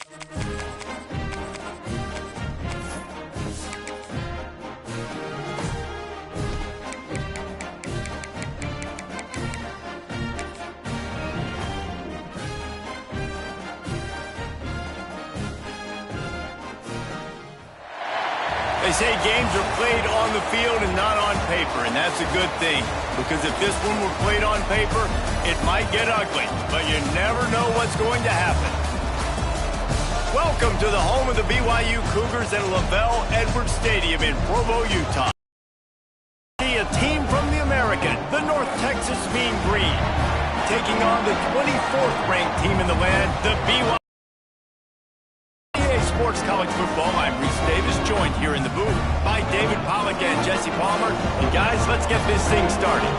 They say games are played on the field and not on paper, and that's a good thing. Because if this one were played on paper, it might get ugly, but you never know what's going to happen. Welcome to the home of the BYU Cougars at LaVell Edwards Stadium in Provo, Utah. A team from the American, the North Texas Mean Green, taking on the 24th ranked team in the land, the BYU. Sports College Football. I'm Reese Davis, joined here in the booth by David Pollack and Jesse Palmer. And guys, let's get this thing started.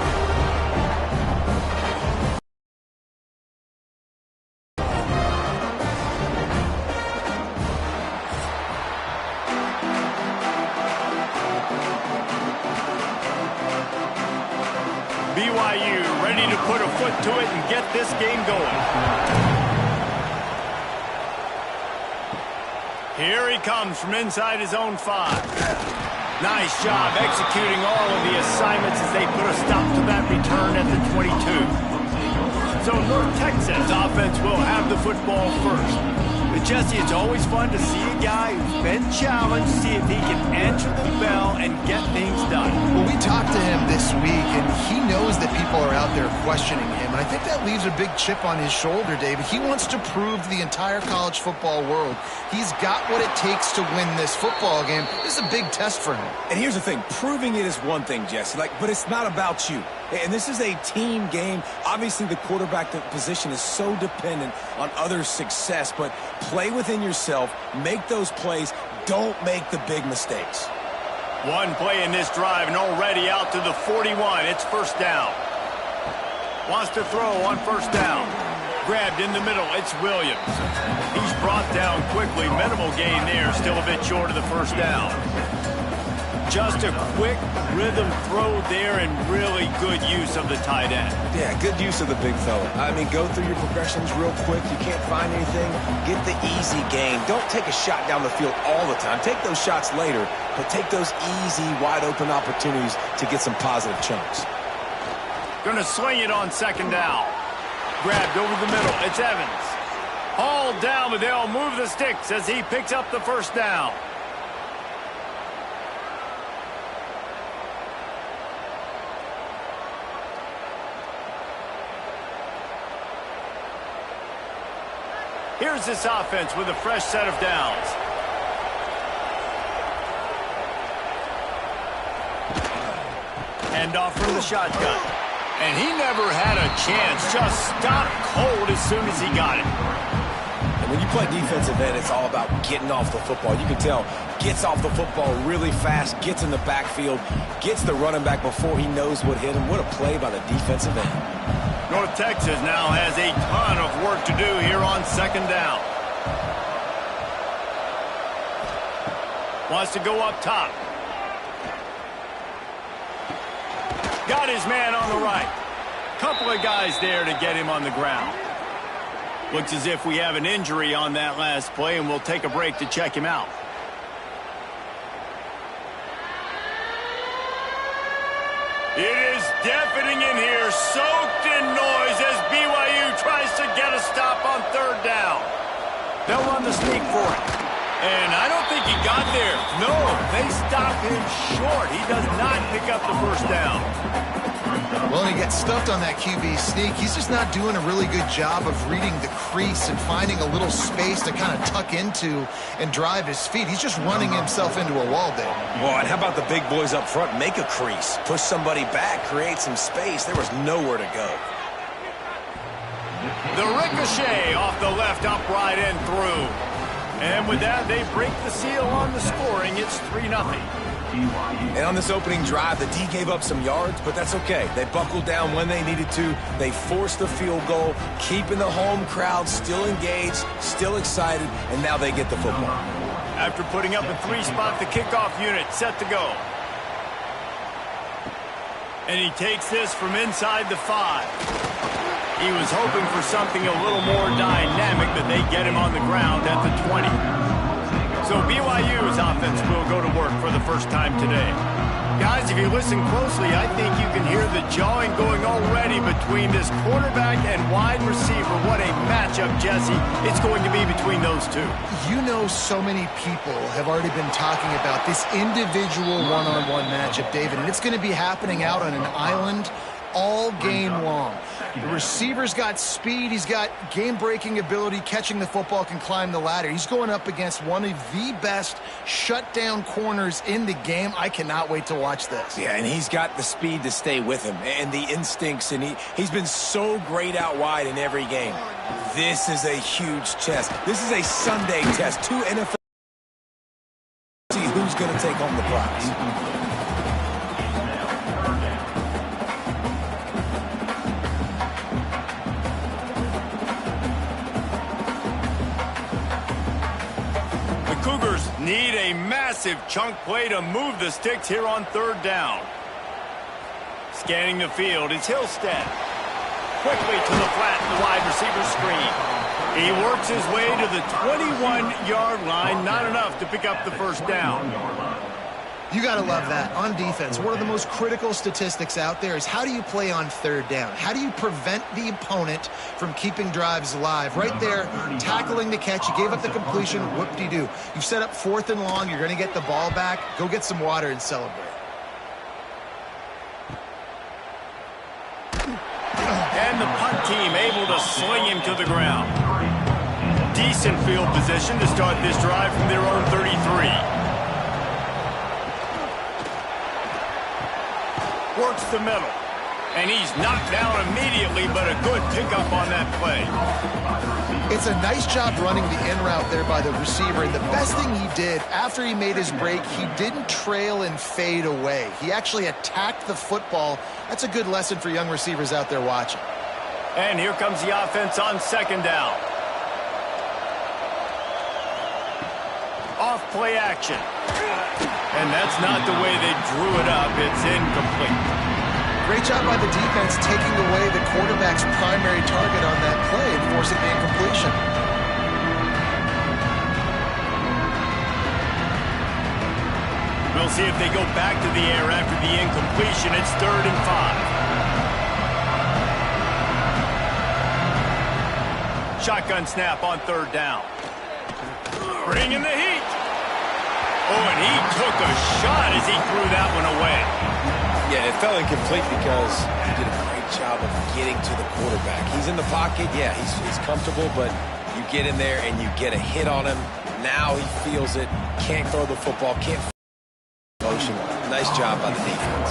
BYU ready to put a foot to it and get this game going. Here he comes from inside his own 5. Nice job executing all of the assignments as they put a stop to that return at the 22. So North Texas offense will have the football first. But Jesse, it's always fun to see a guy who's been challenged, see if he can answer the bell and get things done. Well, we talked to him this week, and he knows that people are out there questioning him. And I think that leaves a big chip on his shoulder, David. He wants to prove to the entire college football world he's got what it takes to win this football game. This is a big test for him. And here's the thing. Proving it is one thing, Jesse, but it's not about you. And this is a team game. Obviously, the quarterback position is so dependent on others' success, but play within yourself, make those plays, don't make the big mistakes. One play in this drive and already out to the 41. It's first down. Wants to throw on first down. Grabbed in the middle. It's Williams. He's brought down quickly. Minimal gain there. Still a bit short of the first down. Just a quick rhythm throw there and really good use of the tight end. Yeah, good use of the big fella. I mean, go through your progressions real quick. You can't find anything. Get the easy gain. Don't take a shot down the field all the time. Take those shots later, but take those easy, wide-open opportunities to get some positive chunks. Going to swing it on second down. Grabbed over the middle. It's Evans. Hauled down, but they'll move the sticks as he picks up the first down. Here's this offense with a fresh set of downs. Hand off from the shotgun. And he never had a chance. Just stopped cold as soon as he got it. And when you play defensive end, it's all about getting off the football. You can tell, gets off the football really fast, gets in the backfield, gets the running back before he knows what hit him. What a play by the defensive end. North Texas now has a ton of work to do here on second down. Wants to go up top. Got his man on the right. Couple of guys there to get him on the ground. Looks as if we have an injury on that last play, and we'll take a break to check him out. It is deafening in here, soaked in noise as BYU tries to get a stop on third down. They'll run the sneak for it. And I don't think he got there. No, they stop him short. He does not pick up the first down. Well, he gets stuffed on that QB sneak. He's just not doing a really good job of reading the crease and finding a little space to kind of tuck into and drive his feet. He's just running himself into a wall there. Well, and how about the big boys up front? Make a crease. Push somebody back. Create some space. There was nowhere to go. The ricochet off the left upright and through. And with that, they break the seal on the scoring. It's 3-0. And on this opening drive, the D gave up some yards, but that's okay. They buckled down when they needed to. They forced the field goal, keeping the home crowd still engaged, still excited, and now they get the football. After putting up a 3-spot, the kickoff unit set to go. And he takes this from inside the 5. He was hoping for something a little more dynamic, but they get him on the ground at the 20. So BYU's offense will go to work for the first time today. Guys, if you listen closely, I think you can hear the jawing going already between this quarterback and wide receiver. What a matchup, Jesse, it's going to be between those two. You know, so many people have already been talking about this individual one-on-one matchup, David, and it's going to be happening out on an island all game long. The receiver's got speed. He's got game-breaking ability. Catching the football, can climb the ladder. He's going up against one of the best shutdown corners in the game. I cannot wait to watch this. Yeah, and he's got the speed to stay with him and the instincts, and he's been so great out wide in every game. This is a huge test. This is a Sunday test. Two NFL see who's going to take home the prize. Cougars need a massive chunk play to move the sticks here on third down. Scanning the field is Hillstead. Quickly to the flat in the wide receiver screen. He works his way to the 21-yard line. Not enough to pick up the first down. You got to love that. On defense, one of the most critical statistics out there is how do you play on third down? How do you prevent the opponent from keeping drives alive? Right there, tackling the catch. You gave up the completion. Whoop-de-doo. You've set up 4th and long. You're going to get the ball back. Go get some water and celebrate. And the punt team able to sling him to the ground. Decent field position to start this drive from their own 33. Works the middle, and he's knocked down immediately, but a good pickup on that play. It's a nice job running the in route there by the receiver, and the best thing he did after he made his break, he didn't trail and fade away. He actually attacked the football. That's a good lesson for young receivers out there watching. And here comes the offense on second down. Off play action. And that's not the way they drew it up. It's incomplete. Great job by the defense taking away the quarterback's primary target on that play and forcing the incompletion. We'll see if they go back to the air after the incompletion. It's 3rd and 5. Shotgun snap on third down. Bringing the heat. Oh, and he took a shot as he threw that one away. Yeah, it fell incomplete because he did a great job of getting to the quarterback. He's in the pocket. Yeah, he's comfortable, but you get in there and you get a hit on him. Now he feels it. Can't throw the football. Can't motion. Nice job by the defense.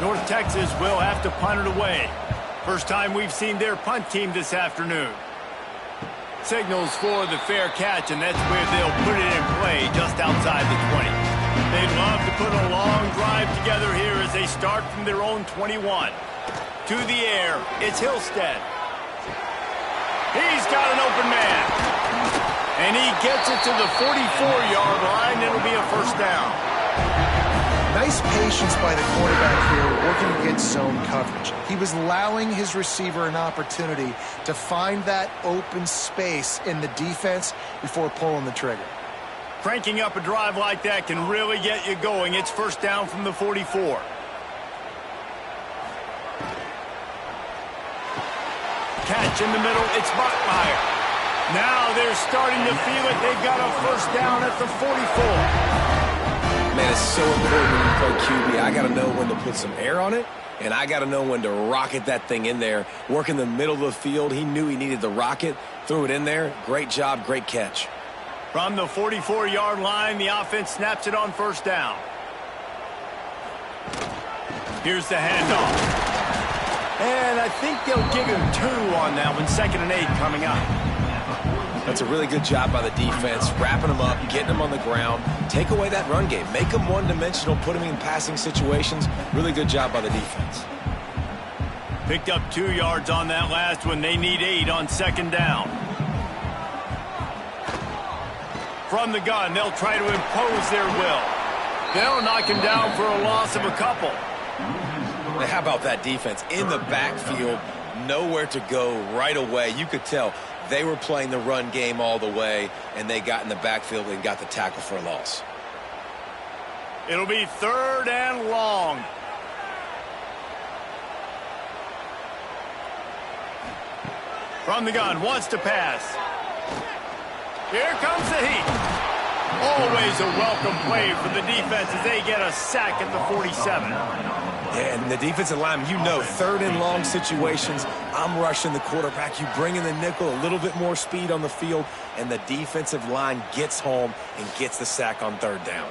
North Texas will have to punt it away. First time we've seen their punt team this afternoon. Signals for the fair catch, and that's where they'll put it in play just outside the 20. They'd love to put a long drive together here as they start from their own 21. To the air, it's Hillstead. He's got an open man. And he gets it to the 44-yard line. It'll be a first down. Nice patience by the quarterback here working against zone coverage. He was allowing his receiver an opportunity to find that open space in the defense before pulling the trigger. Cranking up a drive like that can really get you going. It's first down from the 44. Catch in the middle. It's Bachmeier. Now they're starting to feel it. They've got a first down at the 44. Man, it's so important when you play QB. I got to know when to put some air on it, and I got to know when to rocket that thing in there. Work in the middle of the field. He knew he needed the rocket, threw it in there. Great job, great catch. From the 44-yard line, the offense snaps it on first down. Here's the handoff. And I think they'll give him 2 on that one. 2nd and 8 coming up. That's a really good job by the defense, wrapping them up, getting them on the ground. Take away that run game. Make them one-dimensional, put them in passing situations. Really good job by the defense. Picked up 2 yards on that last one. They need 8 on second down. From the gun, they'll try to impose their will. They'll knock him down for a loss of a couple. How about that defense in the backfield? nowhere to go right away. You could tell they were playing the run game all the way, and they got in the backfield and got the tackle for a loss. It'll be 3rd and long. From the gun, wants to pass. Here comes the heat. Always a welcome play for the defense as they get a sack at the 47. Yeah, and the defensive lineman, you know, 3rd and long situations, I'm rushing the quarterback. You bring in the nickel, a little bit more speed on the field, and the defensive line gets home and gets the sack on 3rd down.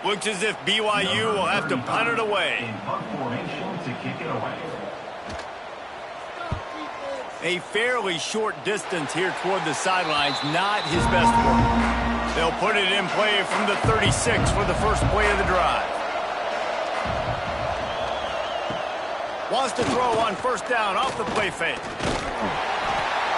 Looks as if BYU will have to punt it away. A fairly short distance here toward the sidelines, not his best work. They'll put it in play from the 36 for the first play of the drive. Wants to throw on 1st down off the play fake.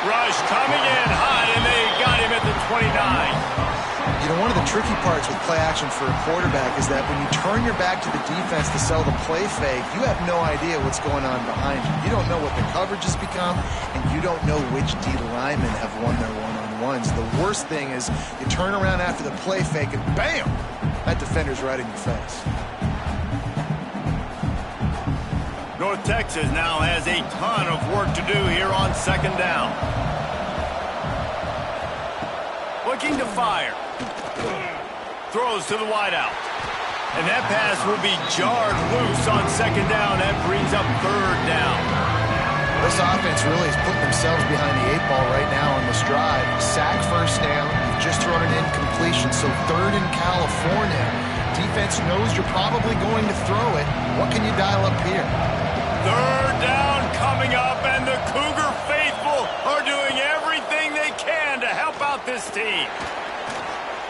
Rush coming in high, and they got him at the 29. You know, one of the tricky parts with play action for a quarterback is that when you turn your back to the defense to sell the play fake, you have no idea what's going on behind you. You don't know what the coverage has become, and you don't know which D linemen have won their one-on-ones. The worst thing is you turn around after the play fake, and bam! That defender's right in your face. North Texas now has a ton of work to do here on 2nd down. Looking to fire. Throws to the wideout. And that pass will be jarred loose on 2nd down. That brings up 3rd down. This offense really is putting themselves behind the 8 ball right now on this drive. Sack 1st down. You've just thrown an incompletion, so 3rd in California. Defense knows you're probably going to throw it. What can you dial up here? 3rd down coming up, and the Cougar faithful are doing everything they can to help out this team.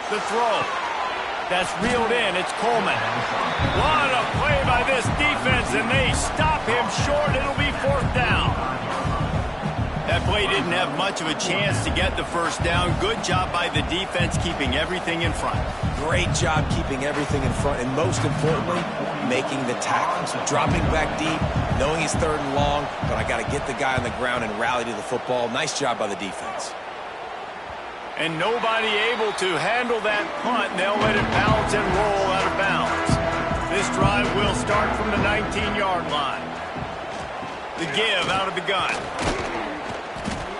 The throw. That's reeled in. It's Coleman. What a play by this defense, and they stop him short. It'll be 4th down. That play didn't have much of a chance to get the 1st down. Good job by the defense keeping everything in front. Great job keeping everything in front, and most importantly, making the tackles. Dropping back deep, knowing he's 3rd and long, but I got to get the guy on the ground and rally to the football. Nice job by the defense. And nobody able to handle that punt, and they'll let it bounce and roll out of bounds. This drive will start from the 19-yard line. The give out of the gun.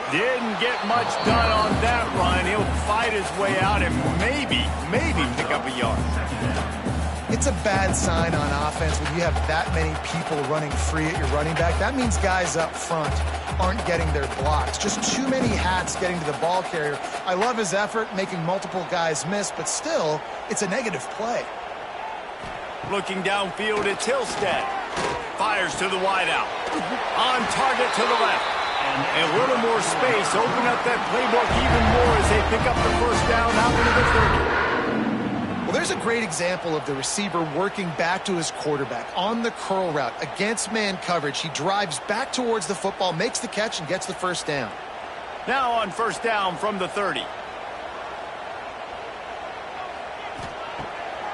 Didn't get much done on that run. He'll fight his way out and maybe pick up a yard. It's a bad sign on offense when you have that many people running free at your running back. That means guys up front aren't getting their blocks. Just too many hats getting to the ball carrier. I love his effort, making multiple guys miss, but still, it's a negative play. Looking downfield, it's Hillstead. Fires to the wideout. On target to the left. And a little more space. Open up that playbook even more as they pick up the 1st down out into the 30. Well, there's a great example of the receiver working back to his quarterback on the curl route against man coverage. He drives back towards the football, makes the catch, and gets the 1st down. Now on 1st down from the 30.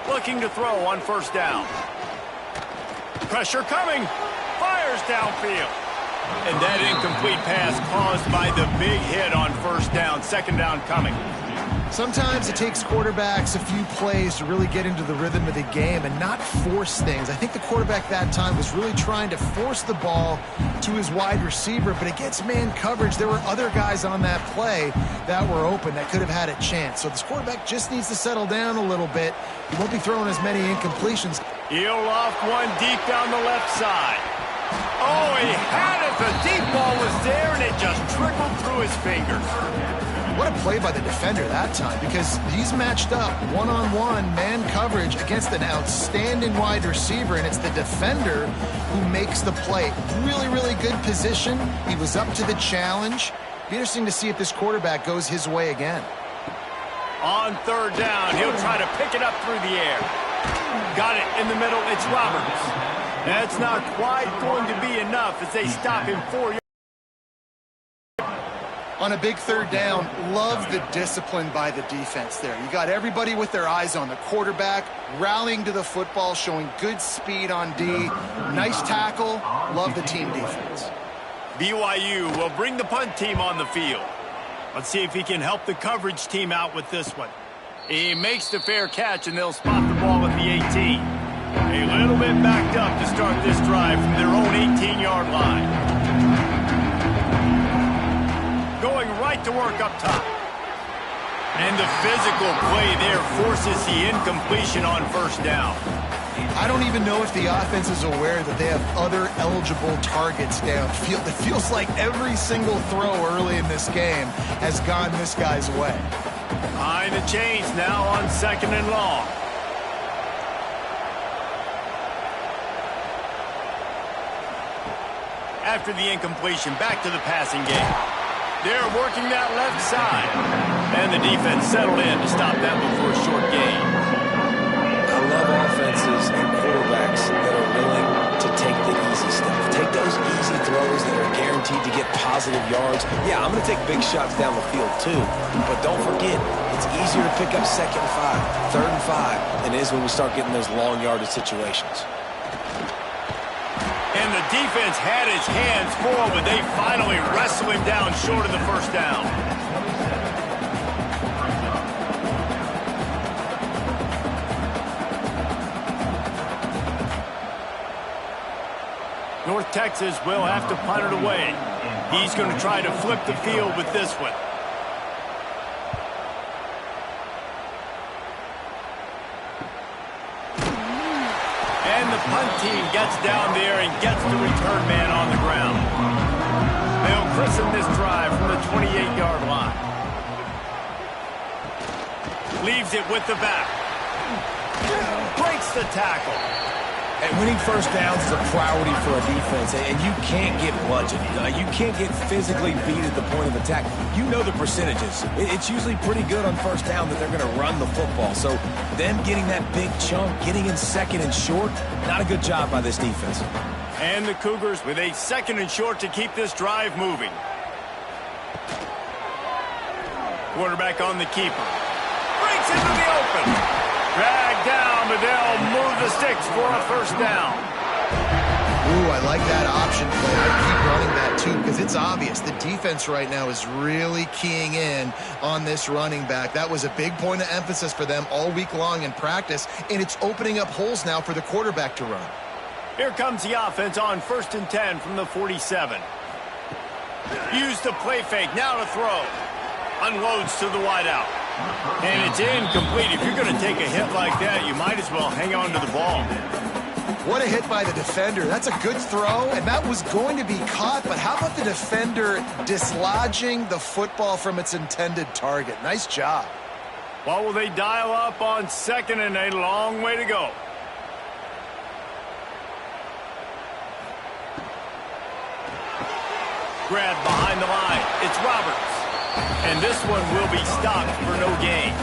Looking to throw on 1st down. Pressure coming. Fires downfield. And that incomplete pass caused by the big hit on 1st down. 2nd down coming. Sometimes it takes quarterbacks a few plays to really get into the rhythm of the game and not force things. I think the quarterback that time was really trying to force the ball to his wide receiver, but against man coverage, there were other guys on that play that were open that could have had a chance. So this quarterback just needs to settle down a little bit. He won't be throwing as many incompletions. He'll loft one deep down the left side. Oh, he had it. The deep ball was there, and it just trickled through his fingers. What a play by the defender that time, because he's matched up one-on-one man coverage against an outstanding wide receiver, and it's the defender who makes the play. Really, really good position. He was up to the challenge. Be interesting to see if this quarterback goes his way again. On 3rd down, he'll try to pick it up through the air. Got it in the middle. It's Roberts. That's not quite going to be enough as they stop him 4 yards. On a big third down, love the discipline by the defense there. You got everybody with their eyes on the quarterback, rallying to the football, showing good speed on D. Nice tackle. Love the team defense. BYU will bring the punt team on the field. Let's see if he can help the coverage team out with this one. He makes the fair catch, and they'll spot the ball at the 18. A little bit backed up to start this drive from their own 18-yard line. Going right to work up top. And the physical play there forces the incompletion on first down. I don't even know if the offense is aware that they have other eligible targets downfield. It feels like every single throw early in this game has gone this guy's way. Behind the chains now on 2nd and long. After the incompletion, back to the passing game. They're working that left side. And the defense settled in to stop that before a short gain. I love offenses and quarterbacks that are willing to take the easy stuff. Take those easy throws that are guaranteed to get positive yards. Yeah, I'm going to take big shots down the field too. But don't forget, it's easier to pick up 2nd and 5, 3rd and 5 than it is when we start getting those long yardage situations. And the defense had his hands full, but they finally wrestle him down short of the first down. North Texas will have to punt it away. He's going to try to flip the field with this one. And the punt team gets down there and gets the return man on the ground. They'll christen this drive from the 28-yard line. Leaves it with the back. Breaks the tackle. And winning first downs is a priority for a defense, and you can't get bludgeoned. You can't get physically beat at the point of attack. You know the percentages. It's usually pretty good on first down that they're going to run the football. So them getting that big chunk, getting in 2nd and short, not a good job by this defense. And the Cougars with a 2nd and short to keep this drive moving. Quarterback on the keeper. Breaks into the open. Dragged down, but they'll move the sticks for a first down. Ooh, I like that option play. I keep running that too because it's obvious the defense right now is really keying in on this running back. That was a big point of emphasis for them all week long in practice, and it's opening up holes now for the quarterback to run. Here comes the offense on 1st and 10 from the 47. Use the play fake, now to throw. Unloads to the wideout. And it's incomplete. If you're going to take a hit like that, you might as well hang on to the ball. What a hit by the defender. That's a good throw, and that was going to be caught, but how about the defender dislodging the football from its intended target? Nice job. What will they dial up on 2nd and a long way to go? Grab behind the line. It's Roberts. And this one will be stopped for no gain.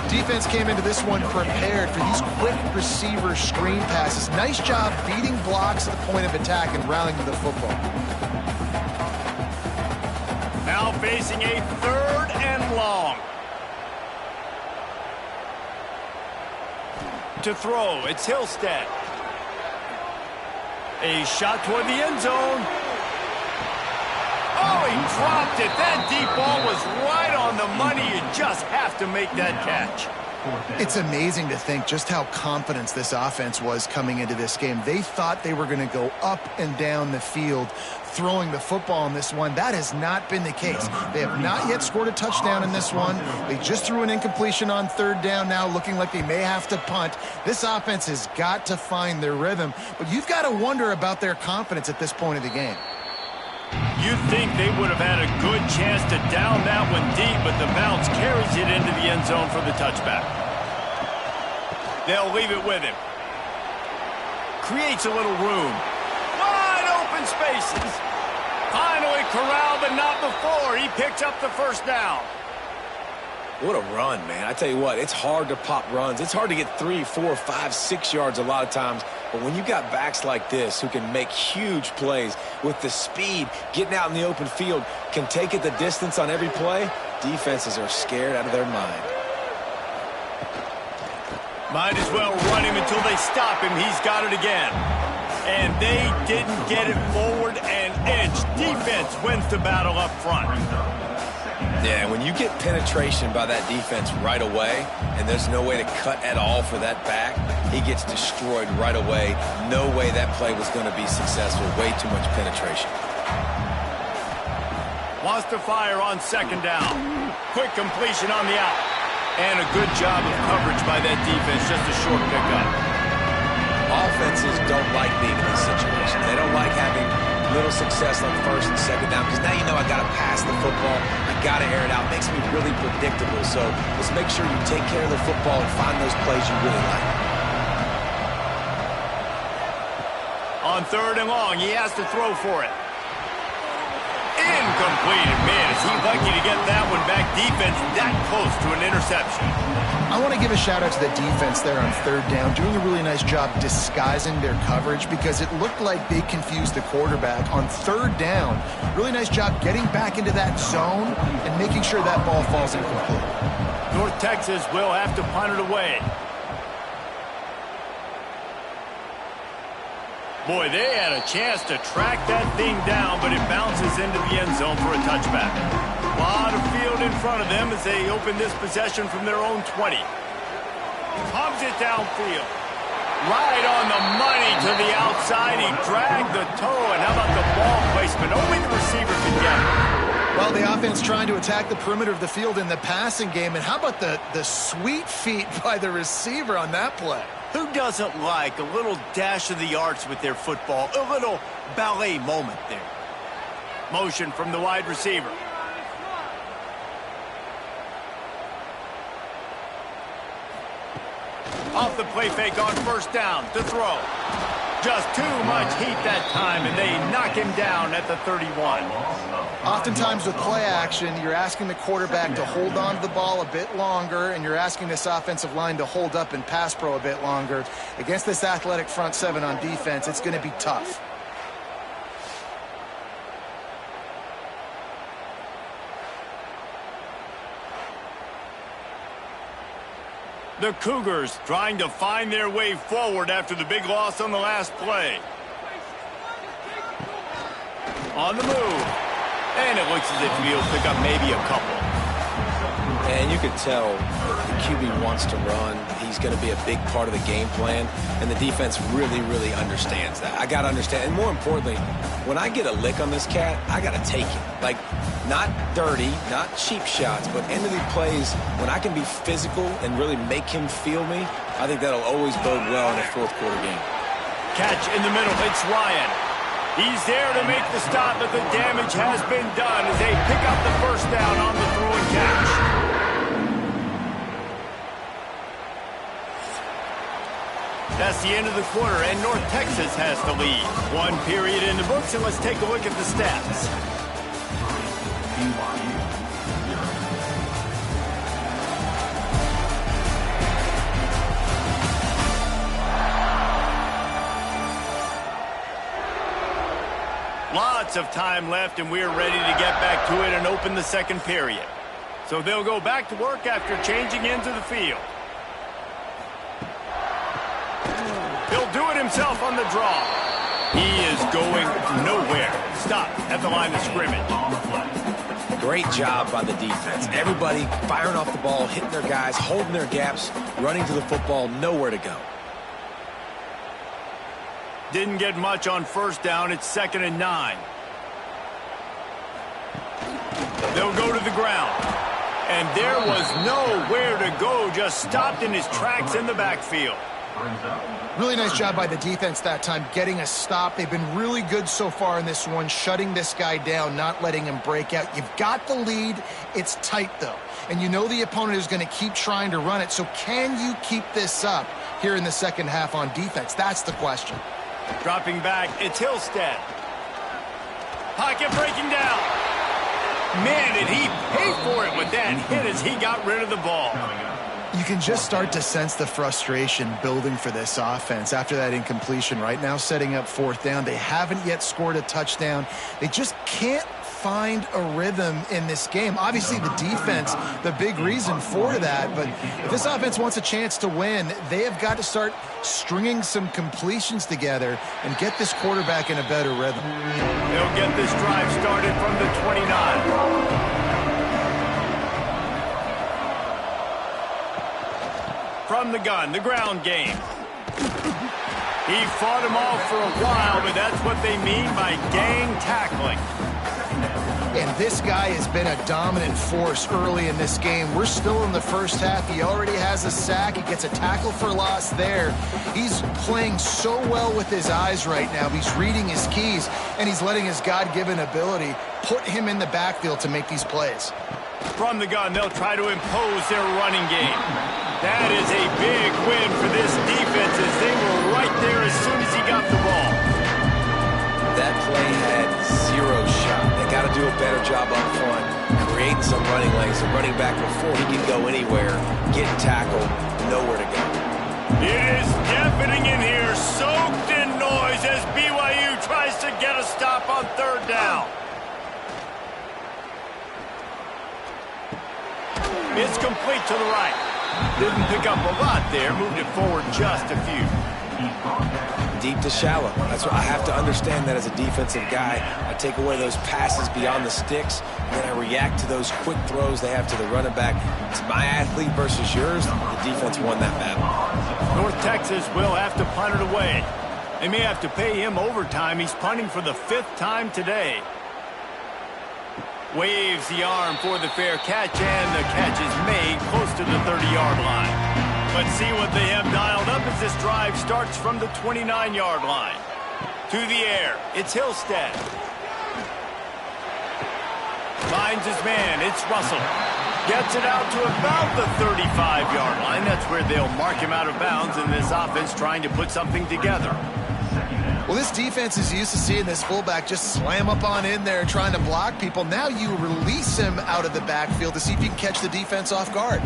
Defense came into this one prepared for these quick receiver screen passes. Nice job beating blocks at the point of attack and rallying to the football. Now facing a 3rd and long. To throw, it's Hillstead. A shot toward the end zone. Oh, he dropped it. That deep ball was right on the money. You just have to make that catch. It's amazing to think just how confident this offense was coming into this game. They thought they were going to go up and down the field throwing the football in this one. That has not been the case. They have not yet scored a touchdown in this one. They just threw an incompletion on 3rd down now, looking like they may have to punt. This offense has got to find their rhythm, but you've got to wonder about their confidence at this point of the game. You'd think they would have had a good chance to down that one deep, but the bounce carries it into the end zone for the touchback. They'll leave it with him. Creates a little room. Wide open spaces. Finally corralled, but not before. He picks up the first down. What a run, man. I tell you what, it's hard to pop runs. It's hard to get 3, 4, 5, 6 yards a lot of times But when you got backs like this who can make huge plays with the speed, getting out in the open field, can take it the distance on every play, defenses are scared out of their mind. Might as well run him until they stop him. He's got it again. And they didn't get it forward an inch. Defense wins the battle up front. Yeah, when you get penetration by that defense right away, and there's no way to cut at all for that back, he gets destroyed right away. No way that play was going to be successful. Way too much penetration. Wants to fire on second down. Quick completion on the out. And a good job of coverage by that defense. Just a short pickup. Offenses don't like being in these situations. They don't like having little success on first and second down because now you know I got to pass the football. I got to air it out. It makes me really predictable. So let's make sure you take care of the football and find those plays you really like. On third and long, he has to throw for it. Incomplete. Man, is he lucky to get that one back. Defense that close to an interception. I want to give a shout out to the defense there on third down, doing a really nice job disguising their coverage because it looked like they confused the quarterback on third down. Really nice job getting back into that zone and making sure that ball falls incomplete. North Texas will have to punt it away. Boy, they had a chance to track that thing down, but it bounces into the end zone for a touchback. A lot of field in front of them as they open this possession from their own 20. Pumps it downfield. Right on the money to the outside. He dragged the toe, and how about the ball placement? Only the receiver can get it. Well, the offense trying to attack the perimeter of the field in the passing game, and how about the sweet feet by the receiver on that play? Who doesn't like a little dash of the arts with their football? A little ballet moment there. Motion from the wide receiver. Off the play fake on first down to throw. Just too much heat that time, and they knock him down at the 31. Oftentimes with play action, you're asking the quarterback to hold on to the ball a bit longer, and you're asking this offensive line to hold up and pass pro a bit longer. Against this athletic front seven on defense, it's going to be tough. The Cougars trying to find their way forward after the big loss on the last play. On the move. And it looks as if he'll pick up maybe a couple. And you could tell the QB wants to run. He's going to be a big part of the game plan. And the defense really, really understands that. I got to understand. And more importantly, when I get a lick on this cat, I got to take it. Like, not dirty, not cheap shots, but end of the plays, when I can be physical and really make him feel me, I think that'll always bode well in a fourth quarter game. Catch in the middle. It's Ryan. He's there to make the stop, but the damage has been done as they pick up the first down on the throw and catch. That's the end of the quarter, and North Texas has the lead. One period in the books, and let's take a look at the stats. Lots of time left, and we're ready to get back to it and open the second period. So they'll go back to work after changing into the field. He'll do it himself on the draw. He is going nowhere. Stop at the line of scrimmage. Great job by the defense. Everybody firing off the ball, hitting their guys, holding their gaps, running to the football, nowhere to go. Didn't get much on first down. It's 2nd and 9. They'll go to the ground. And there was nowhere to go. Just stopped in his tracks in the backfield. Really nice job by the defense that time, getting a stop. They've been really good so far in this one, shutting this guy down, not letting him break out. You've got the lead. It's tight, though. And you know the opponent is going to keep trying to run it. So can you keep this up here in the second half on defense? That's the question. Dropping back, it's Hillstead. Pocket breaking down. Man, did he pay for it with that hit as he got rid of the ball. You can just start to sense the frustration building for this offense after that incompletion. Right now, setting up 4th down. They haven't yet scored a touchdown. They just can't find a rhythm in this game. Obviously, the defense, the big reason for that. But if this offense wants a chance to win, they have got to start stringing some completions together and get this quarterback in a better rhythm. They'll get this drive started from the 29. From the gun, the ground game. He fought him off for a while, but that's what they mean by gang tackling. And this guy has been a dominant force early in this game. We're still in the first half. He already has a sack. He gets a tackle for loss there. He's playing so well with his eyes right now. He's reading his keys, and he's letting his God-given ability put him in the backfield to make these plays. From the gun, they'll try to impose their running game. That is a big win for this defense as they were right there as soon as he got the ball. That play had 0 shot. They got to do a better job up front, creating some running lanes. The running back, before he can go anywhere, getting tackled, nowhere to go. It is deafening in here, soaked in noise as BYU tries to get a stop on 3rd down. It's complete to the right. Didn't pick up a lot there, moved it forward just a few. Deep to shallow. That's what I have to understand that as a defensive guy. I take away those passes beyond the sticks, and then I react to those quick throws they have to the running back. It's my athlete versus yours. The defense won that battle. North Texas will have to punt it away. They may have to pay him overtime. He's punting for the 5th time today. Waves the arm for the fair catch, and the catch is made close to the 30-yard line. But see what they have dialed up as this drive starts from the 29-yard line. To the air, it's Hillstead. Finds his man, it's Russell. Gets it out to about the 35-yard line. That's where they'll mark him out of bounds in this offense trying to put something together. Well, this defense is used to seeing this fullback just slam up on in there trying to block people. Now you release him out of the backfield to see if you can catch the defense off guard.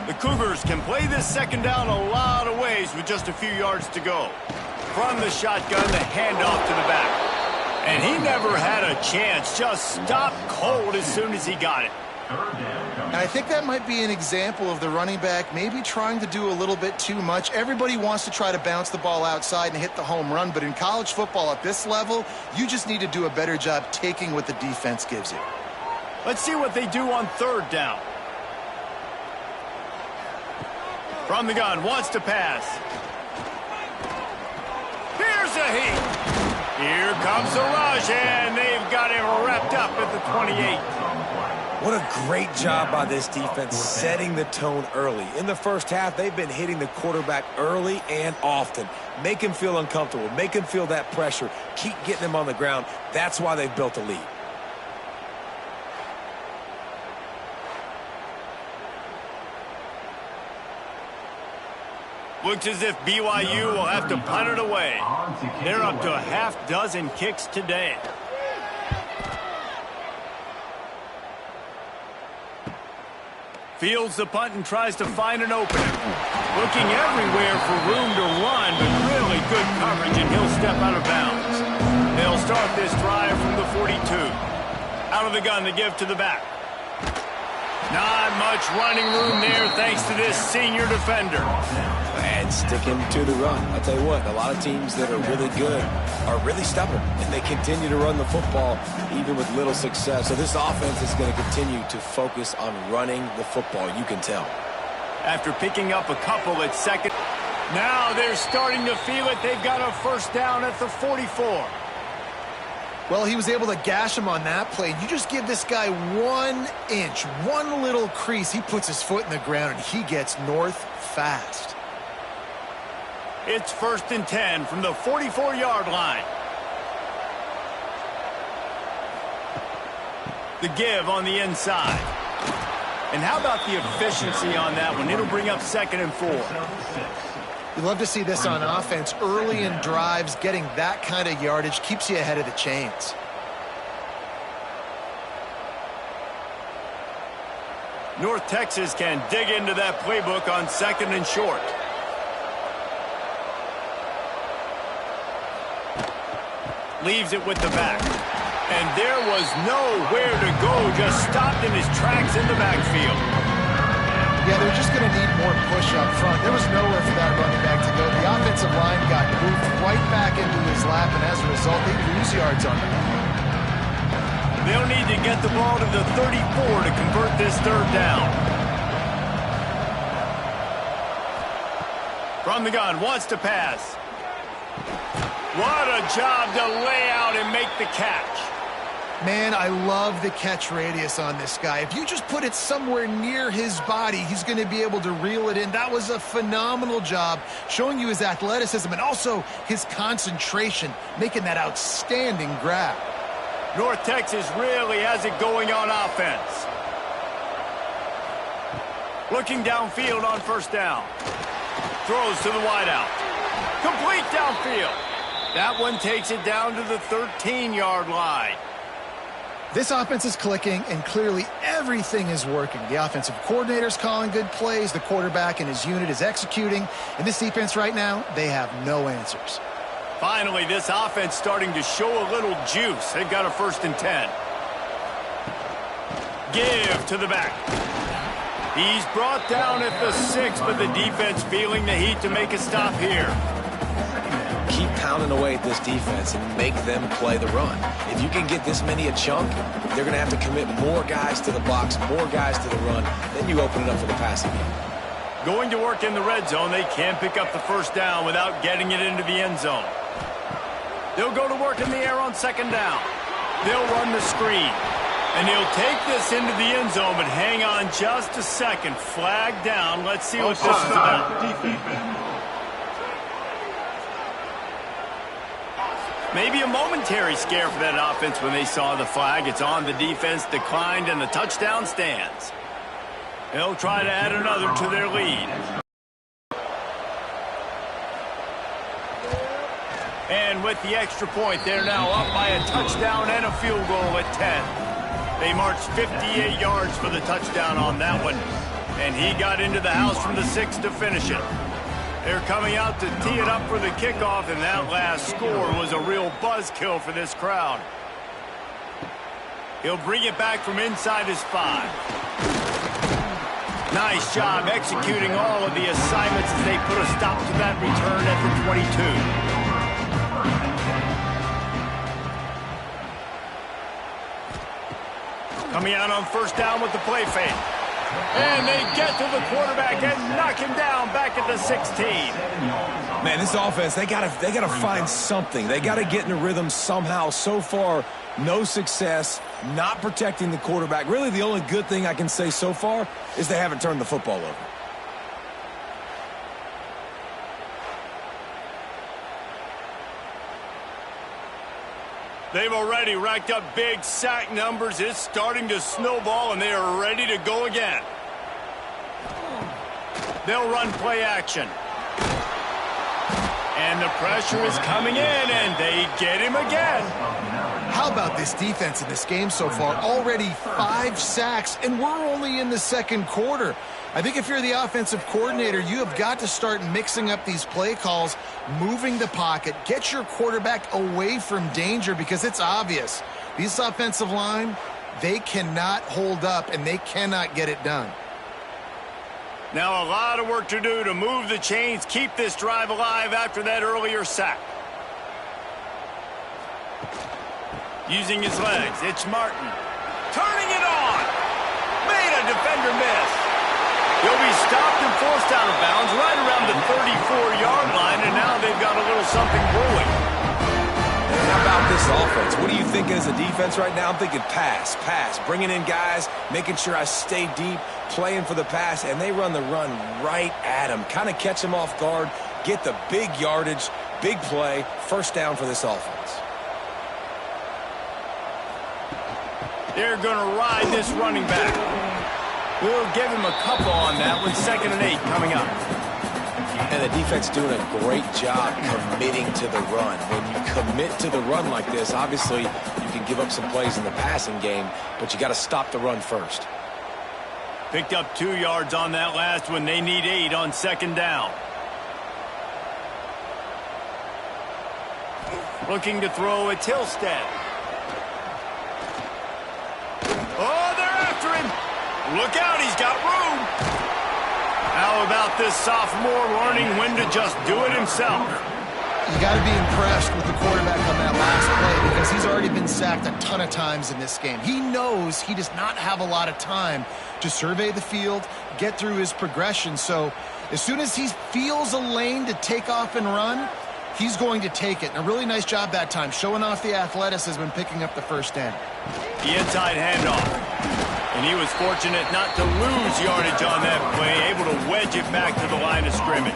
The Cougars can play this 2nd down a lot of ways with just a few yards to go. From the shotgun, the handoff to the back. And he never had a chance, just stopped cold as soon as he got it. And I think that might be an example of the running back maybe trying to do a little bit too much. Everybody wants to try to bounce the ball outside and hit the home run, but in college football at this level, you just need to do a better job taking what the defense gives you. Let's see what they do on 3rd down. From the gun, wants to pass. Here's a heat. Here comes the rush, and they've got him wrapped up at the 28. What a great job by this defense setting the tone early. In the first half, they've been hitting the quarterback early and often. Make him feel uncomfortable. Make him feel that pressure. Keep getting him on the ground. That's why they've built a lead. Looks as if BYU will have to punt it away. They're up to a half dozen kicks today. Fields the punt and tries to find an opening. Looking everywhere for room to run, but really good coverage, and he'll step out of bounds. They'll start this drive from the 42. Out of the gun to give to the back. Not much running room there thanks to this senior defender. And sticking to the run. I'll tell you what, a lot of teams that are really good are really stubborn, and they continue to run the football even with little success. So this offense is going to continue to focus on running the football, you can tell. After picking up a couple at 2nd, now they're starting to feel it. They've got a 1st down at the 44. Well, he was able to gash him on that play. You just give this guy 1 inch, one little crease. He puts his foot in the ground, and he gets north fast. It's 1st and 10 from the 44-yard line. The give on the inside. And how about the efficiency on that one? It'll bring up 2nd and 4. You love to see this on offense. Early in drives, getting that kind of yardage keeps you ahead of the chains. North Texas can dig into that playbook on 2nd and short. Leaves it with the back. And there was nowhere to go, just stopped in his tracks in the backfield. Yeah, they're just going to need more push up front. There was nowhere for that running back to go. The offensive line got moved right back into his lap, and as a result, they lose yards on him. They'll need to get the ball to the 34 to convert this 3rd down. From the gun, wants to pass. What a job to lay out and make the catch. Man, I love the catch radius on this guy. If you just put it somewhere near his body, he's going to be able to reel it in. That was a phenomenal job, showing you his athleticism and also his concentration, making that outstanding grab. North Texas really has it going on offense. Looking downfield on 1st down. Throws to the wideout. Complete downfield. That one takes it down to the 13-yard line. This offense is clicking, and clearly everything is working. The offensive coordinator's calling good plays. The quarterback and his unit is executing. And this defense right now, they have no answers. Finally, this offense starting to show a little juice. They've got a 1st and 10. Give to the back. He's brought down at the 6, but the defense feeling the heat to make a stop here. Keep pounding away at this defense and make them play the run. If you can get this many a chunk, they're going to have to commit more guys to the box, more guys to the run. Then you open it up for the passing game. Going to work in the red zone, they can pick up the 1st down without getting it into the end zone. They'll go to work in the air on 2nd down. They'll run the screen. And he'll take this into the end zone, but hang on just a second. Flag down. Let's see what this is about. Maybe a momentary scare for that offense when they saw the flag. It's on, the defense declined, and the touchdown stands. They'll try to add another to their lead. And with the extra point, they're now up by a touchdown and a field goal at 10. They marched 58 yards for the touchdown on that one. And he got into the house from the 6 to finish it. They're coming out to tee it up for the kickoff, and that last score was a real buzzkill for this crowd. He'll bring it back from inside his 5. Nice job executing all of the assignments as they put a stop to that return at the 22. Coming out on 1st down with the play fake. And they get to the quarterback and knock him down back at the 16. Man, this offense, they gotta find something. They gotta get in a rhythm somehow. So far, no success, not protecting the quarterback. Really, the only good thing I can say so far is they haven't turned the football over. They've already racked up big sack numbers. It's starting to snowball, and they are ready to go again. They'll run play action. And the pressure is coming in, and they get him again. How about this defense in this game so far? Already 5 sacks, and we're only in the 2nd quarter. I think if you're the offensive coordinator, you have got to start mixing up these play calls, moving the pocket, get your quarterback away from danger, because it's obvious. This offensive line, they cannot hold up, and they cannot get it done. Now a lot of work to do to move the chains, keep this drive alive after that earlier sack. Using his legs, it's Martin. Turning it on. Made a defender miss. He'll be stopped and forced out of bounds right around the 34-yard line, and now they've got a little something brewing. How about this offense? What are you thinking as a defense right now? I'm thinking pass, bringing in guys, making sure I stay deep, playing for the pass, and they run the run right at him. Kind of catch him off guard, get the big yardage, big play, 1st down for this offense. They're going to ride this running back. We'll give him a couple on that one. 2nd and 8 coming up. And the defense doing a great job committing to the run. When you commit to the run like this, obviously you can give up some plays in the passing game, but you got to stop the run first. Picked up 2 yards on that last one. They need 8 on second down. Looking to throw at Hillstead. Oh, they're after him. Look out, he's got room. How about this sophomore learning when to just do it himself? You got to be impressed with the quarterback on that last play because he's already been sacked a ton of times in this game. He knows he does not have a lot of time to survey the field, get through his progression. So as soon as he feels a lane to take off and run, he's going to take it. And a really nice job that time, showing off the athleticism and picking up the first down. The inside handoff. And he was fortunate not to lose yardage on that play, able to wedge it back to the line of scrimmage.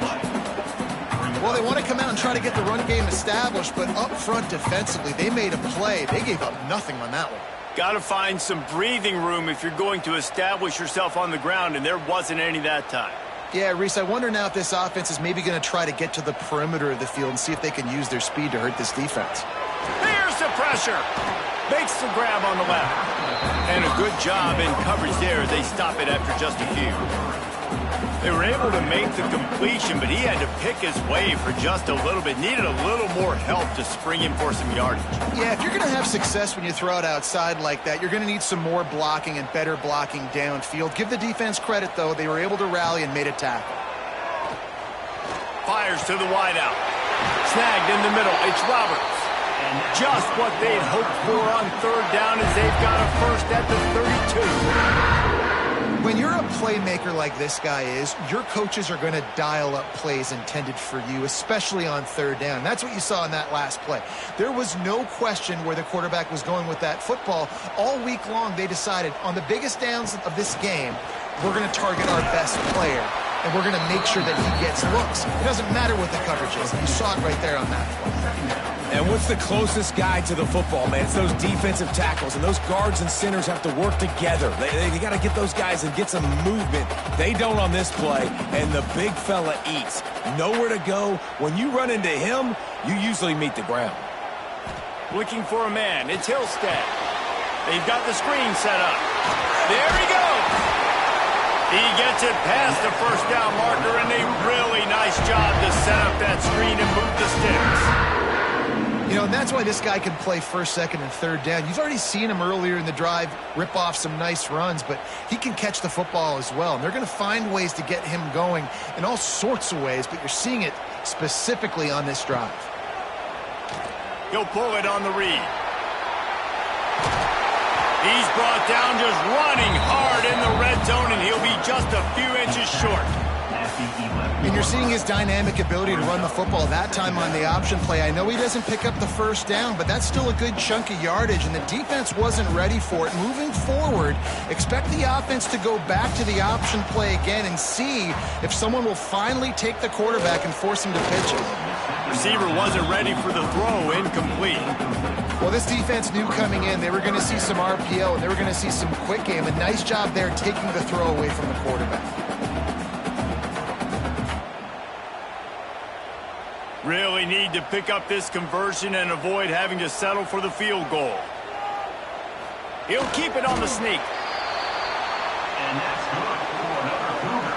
Well, they want to come out and try to get the run game established, but up front defensively, they made a play. They gave up nothing on that one. Got to find some breathing room if you're going to establish yourself on the ground, and there wasn't any that time. Yeah, Reese, I wonder now if this offense is maybe going to try to get to the perimeter of the field and see if they can use their speed to hurt this defense. Here's the pressure. Makes the grab on the left. And a good job in coverage there. They stop it after just a few. They were able to make the completion, but he had to pick his way for just a little bit. Needed a little more help to spring him for some yardage. Yeah, if you're going to have success when you throw it outside like that, you're going to need some more blocking and better blocking downfield. Give the defense credit, though. They were able to rally and made a tackle. Fires to the wideout. Snagged in the middle. It's Roberts. And just what they'd hoped for on third down as they've got a first at the 32. When you're a playmaker like this guy is, your coaches are going to dial up plays intended for you, especially on third down. That's what you saw in that last play. There was no question where the quarterback was going with that football. All week long, they decided on the biggest downs of this game, we're going to target our best player, and we're going to make sure that he gets looks. It doesn't matter what the coverage is. You saw it right there on that play. And what's the closest guy to the football, man? It's those defensive tackles, and those guards and centers have to work together. They got to get those guys and get some movement. They don't on this play, and the big fella eats. Nowhere to go. When you run into him, you usually meet the ground. Looking for a man. It's Hillstead. They've got the screen set up. There he goes. He gets it past the first down marker, and a really nice job to set up that screen and move the sticks. You know, and that's why this guy can play first, second, and third down. You've already seen him earlier in the drive rip off some nice runs, but he can catch the football as well. And they're going to find ways to get him going in all sorts of ways, but you're seeing it specifically on this drive. He'll pull it on the read. He's brought down just running hard in the red zone, and he'll be just a few inches short. And you're seeing his dynamic ability to run the football that time on the option play. I know he doesn't pick up the first down, but that's still a good chunk of yardage, and the defense wasn't ready for it. Moving forward, expect the offense to go back to the option play again and see if someone will finally take the quarterback and force him to pitch it. Receiver wasn't ready for the throw, incomplete. Well, this defense knew coming in they were going to see some RPO and they were going to see some quick game. A nice job there taking the throw away from the quarterback. Really need to pick up this conversion and avoid having to settle for the field goal. He'll keep it on the sneak. And that's good for another Cougar.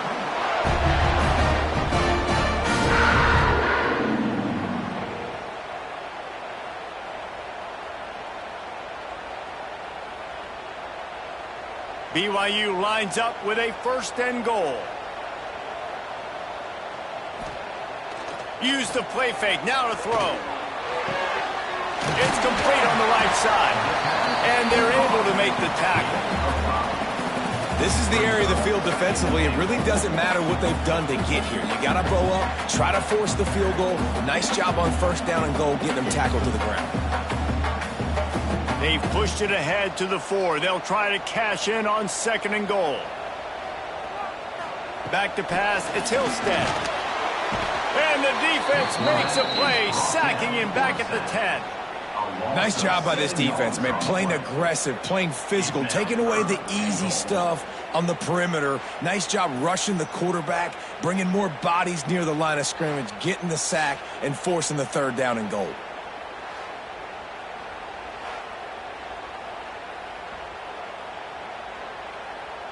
BYU lines up with a first and goal. Use the play fake, now to throw. It's complete on the right side. And they're able to make the tackle. This is the area of the field defensively. It really doesn't matter what they've done to get here. You got to blow up, try to force the field goal. Nice job on first down and goal, getting them tackled to the ground. They've pushed it ahead to the 4. They'll try to cash in on second and goal. Back to pass, it's Hillstead. And the defense makes a play, sacking him back at the 10. Nice job by this defense, man. Playing aggressive, playing physical, taking away the easy stuff on the perimeter. Nice job rushing the quarterback, bringing more bodies near the line of scrimmage, getting the sack, and forcing the third down and goal.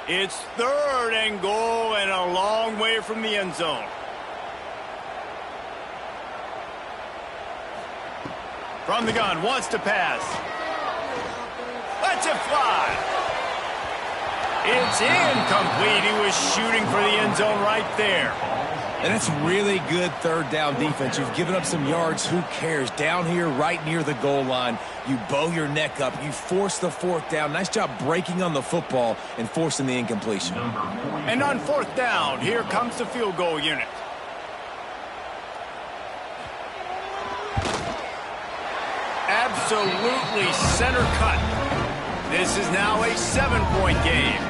It's 3rd and goal and a long way from the end zone. From the gun, wants to pass. Lets it fly. It's incomplete. He was shooting for the end zone right there. And it's really good 3rd down defense. You've given up some yards. Who cares? Down here right near the goal line, you bow your neck up. You force the 4th down. Nice job breaking on the football and forcing the incompletion. And on 4th down, here comes the field goal unit. Absolutely center cut. This is now a 7-point game.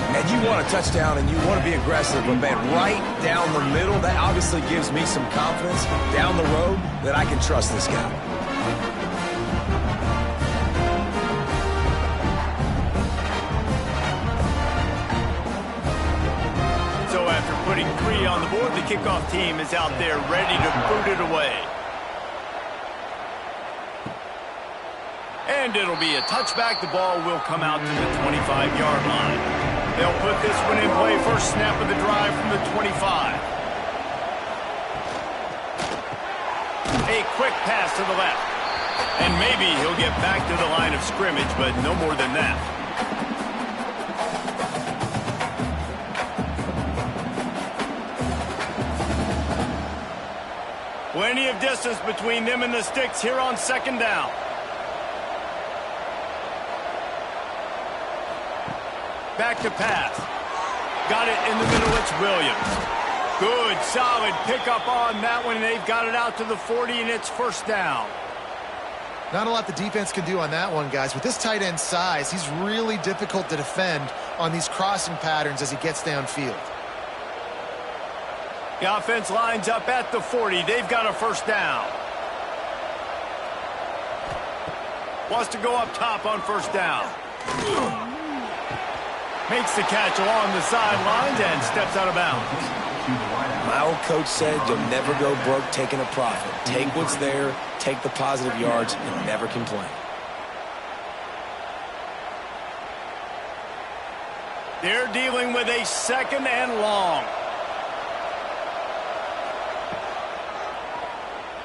And you want a touchdown and you want to be aggressive, but man, right down the middle, that obviously gives me some confidence down the road that I can trust this guy. So after putting 3 on the board, the kickoff team is out there ready to boot it away. And it'll be a touchback. The ball will come out to the 25-yard line. They'll put this one in play. First snap of the drive from the 25. A quick pass to the left. And maybe he'll get back to the line of scrimmage, but no more than that. Plenty of distance between them and the sticks here on 2nd down. Back to pass. Got it in the middle. It's Williams. Good, solid pickup on that one. They've got it out to the 40, and it's 1st down. Not a lot the defense can do on that one, guys. With this tight end size, he's really difficult to defend on these crossing patterns as he gets downfield. The offense lines up at the 40. They've got a 1st down. Wants to go up top on 1st down. Makes the catch along the sidelines and steps out of bounds. My old coach said you'll never go broke taking a profit. Take what's there, take the positive yards, and never complain. They're dealing with a 2nd and long.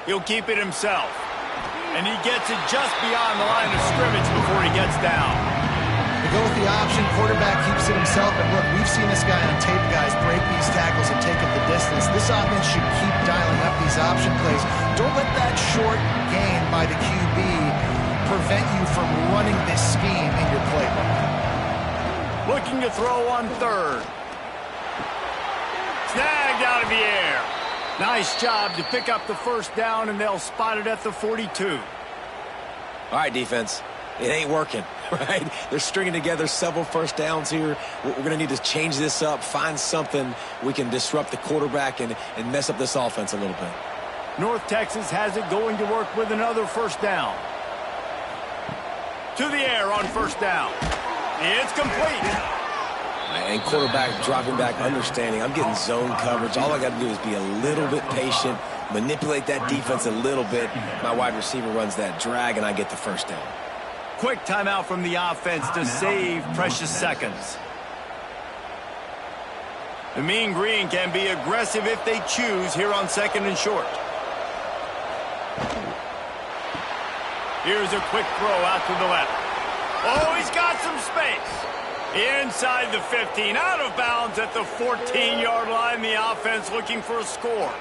He'll keep it himself. And he gets it just beyond the line of scrimmage before he gets down. They go with the option. Quarterback keeps it himself. And look, we've seen this guy on tape, guys, break these tackles and take it the distance. This offense should keep dialing up these option plays. Don't let that short gain by the QB prevent you from running this scheme in your playbook. Looking to throw on 3rd. Snagged out of the air. Nice job to pick up the 1st down, and they'll spot it at the 42. All right, defense. It ain't working, right? They're stringing together several 1st downs here. We're going to need to change this up, find something we can disrupt the quarterback and mess up this offense a little bit. North Texas has it going to work with another 1st down. To the air on 1st down. It's complete. And quarterback dropping back, understanding I'm getting zone coverage. All I got to do is be a little bit patient, manipulate that defense a little bit. My wide receiver runs that drag, and I get the 1st down. Quick timeout from the offense to save precious seconds. The Mean Green can be aggressive if they choose here on 2nd and short. Here's a quick throw out to the left. Oh, he's got some space. Inside the 15, out of bounds at the 14-yard line. The offense looking for a score.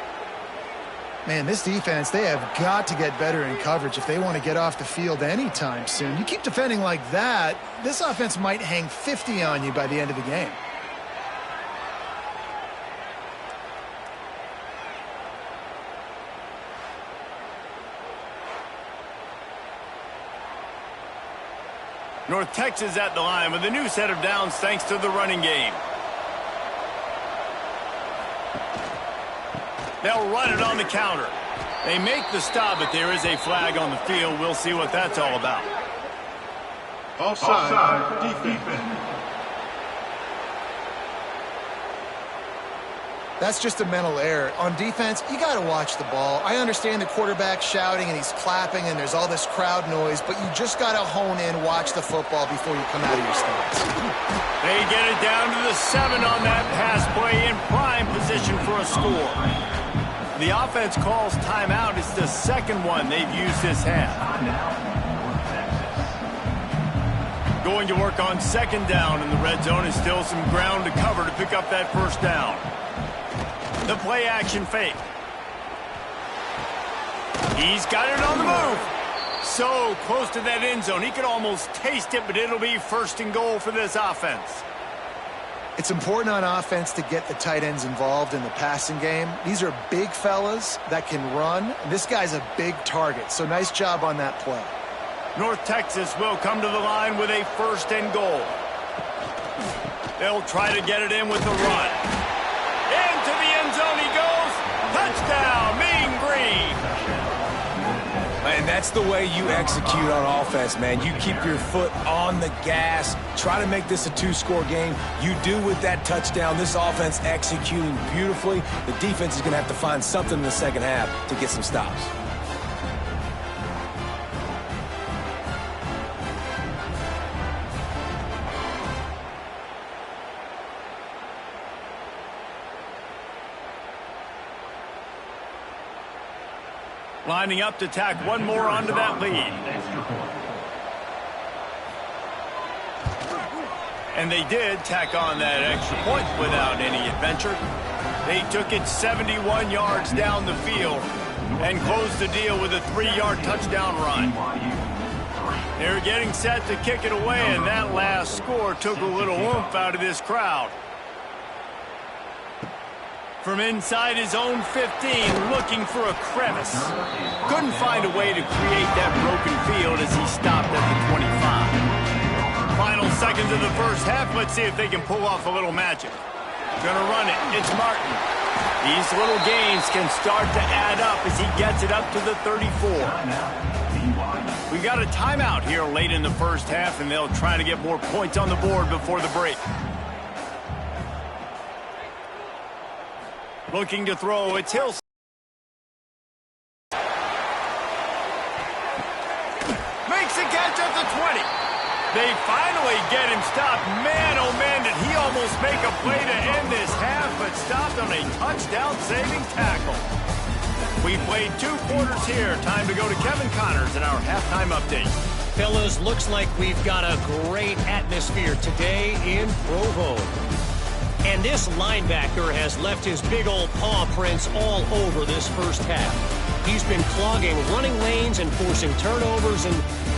Man, this defense, they have got to get better in coverage if they want to get off the field anytime soon. You keep defending like that, this offense might hang 50 on you by the end of the game. North Texas at the line with a new set of downs thanks to the running game. They'll run it on the counter. They make the stop, but there is a flag on the field. We'll see what that's all about. Offside, defense. That's just a mental error. On defense, you got to watch the ball. I understand the quarterback shouting and he's clapping and there's all this crowd noise, but you just got to hone in, watch the football before you come out of your stance. They get it down to the 7 on that pass play in prime position for a score. The offense calls timeout. It's the second one they've used this half. Going to work on second down in the red zone. Is still some ground to cover to pick up that first down. The play action fake. He's got it on the move. So close to that end zone. He could almost taste it, but it'll be first and goal for this offense. It's important on offense to get the tight ends involved in the passing game. These are big fellas that can run. This guy's a big target, so nice job on that play. North Texas will come to the line with a first and goal. They'll try to get it in with the run. Into the end zone he goes. Touchdown, Mean Green. And that's the way you execute on offense, man. You keep your foot on the gas. Try to make this a 2-score game. You do with that touchdown. This offense executing beautifully. The defense is going to have to find something in the second half to get some stops. Lining up to tack one more onto that lead. And they did tack on that extra point without any adventure. They took it 71 yards down the field and closed the deal with a 3-yard touchdown run. They're getting set to kick it away, and that last score took a little oomph out of this crowd. From inside his own 15, looking for a crevice. Couldn't find a way to create that broken field as he stopped at the 25. Final seconds of the first half. Let's see if they can pull off a little magic. Gonna run it. It's Martin. These little gains can start to add up as he gets it up to the 34. We got a timeout here late in the first half, and they'll try to get more points on the board before the break. Looking to throw, it's Hill. Makes a catch at the 20. They finally get him stopped. Man, oh man, did he almost make a play to end this half, but stopped on a touchdown-saving tackle. We played 2 quarters here. Time to go to Kevin Connors in our halftime update. Fellas, looks like we've got a great atmosphere today in Provo. And this linebacker has left his big old paw prints all over this first half. He's been clogging running lanes and forcing turnovers, and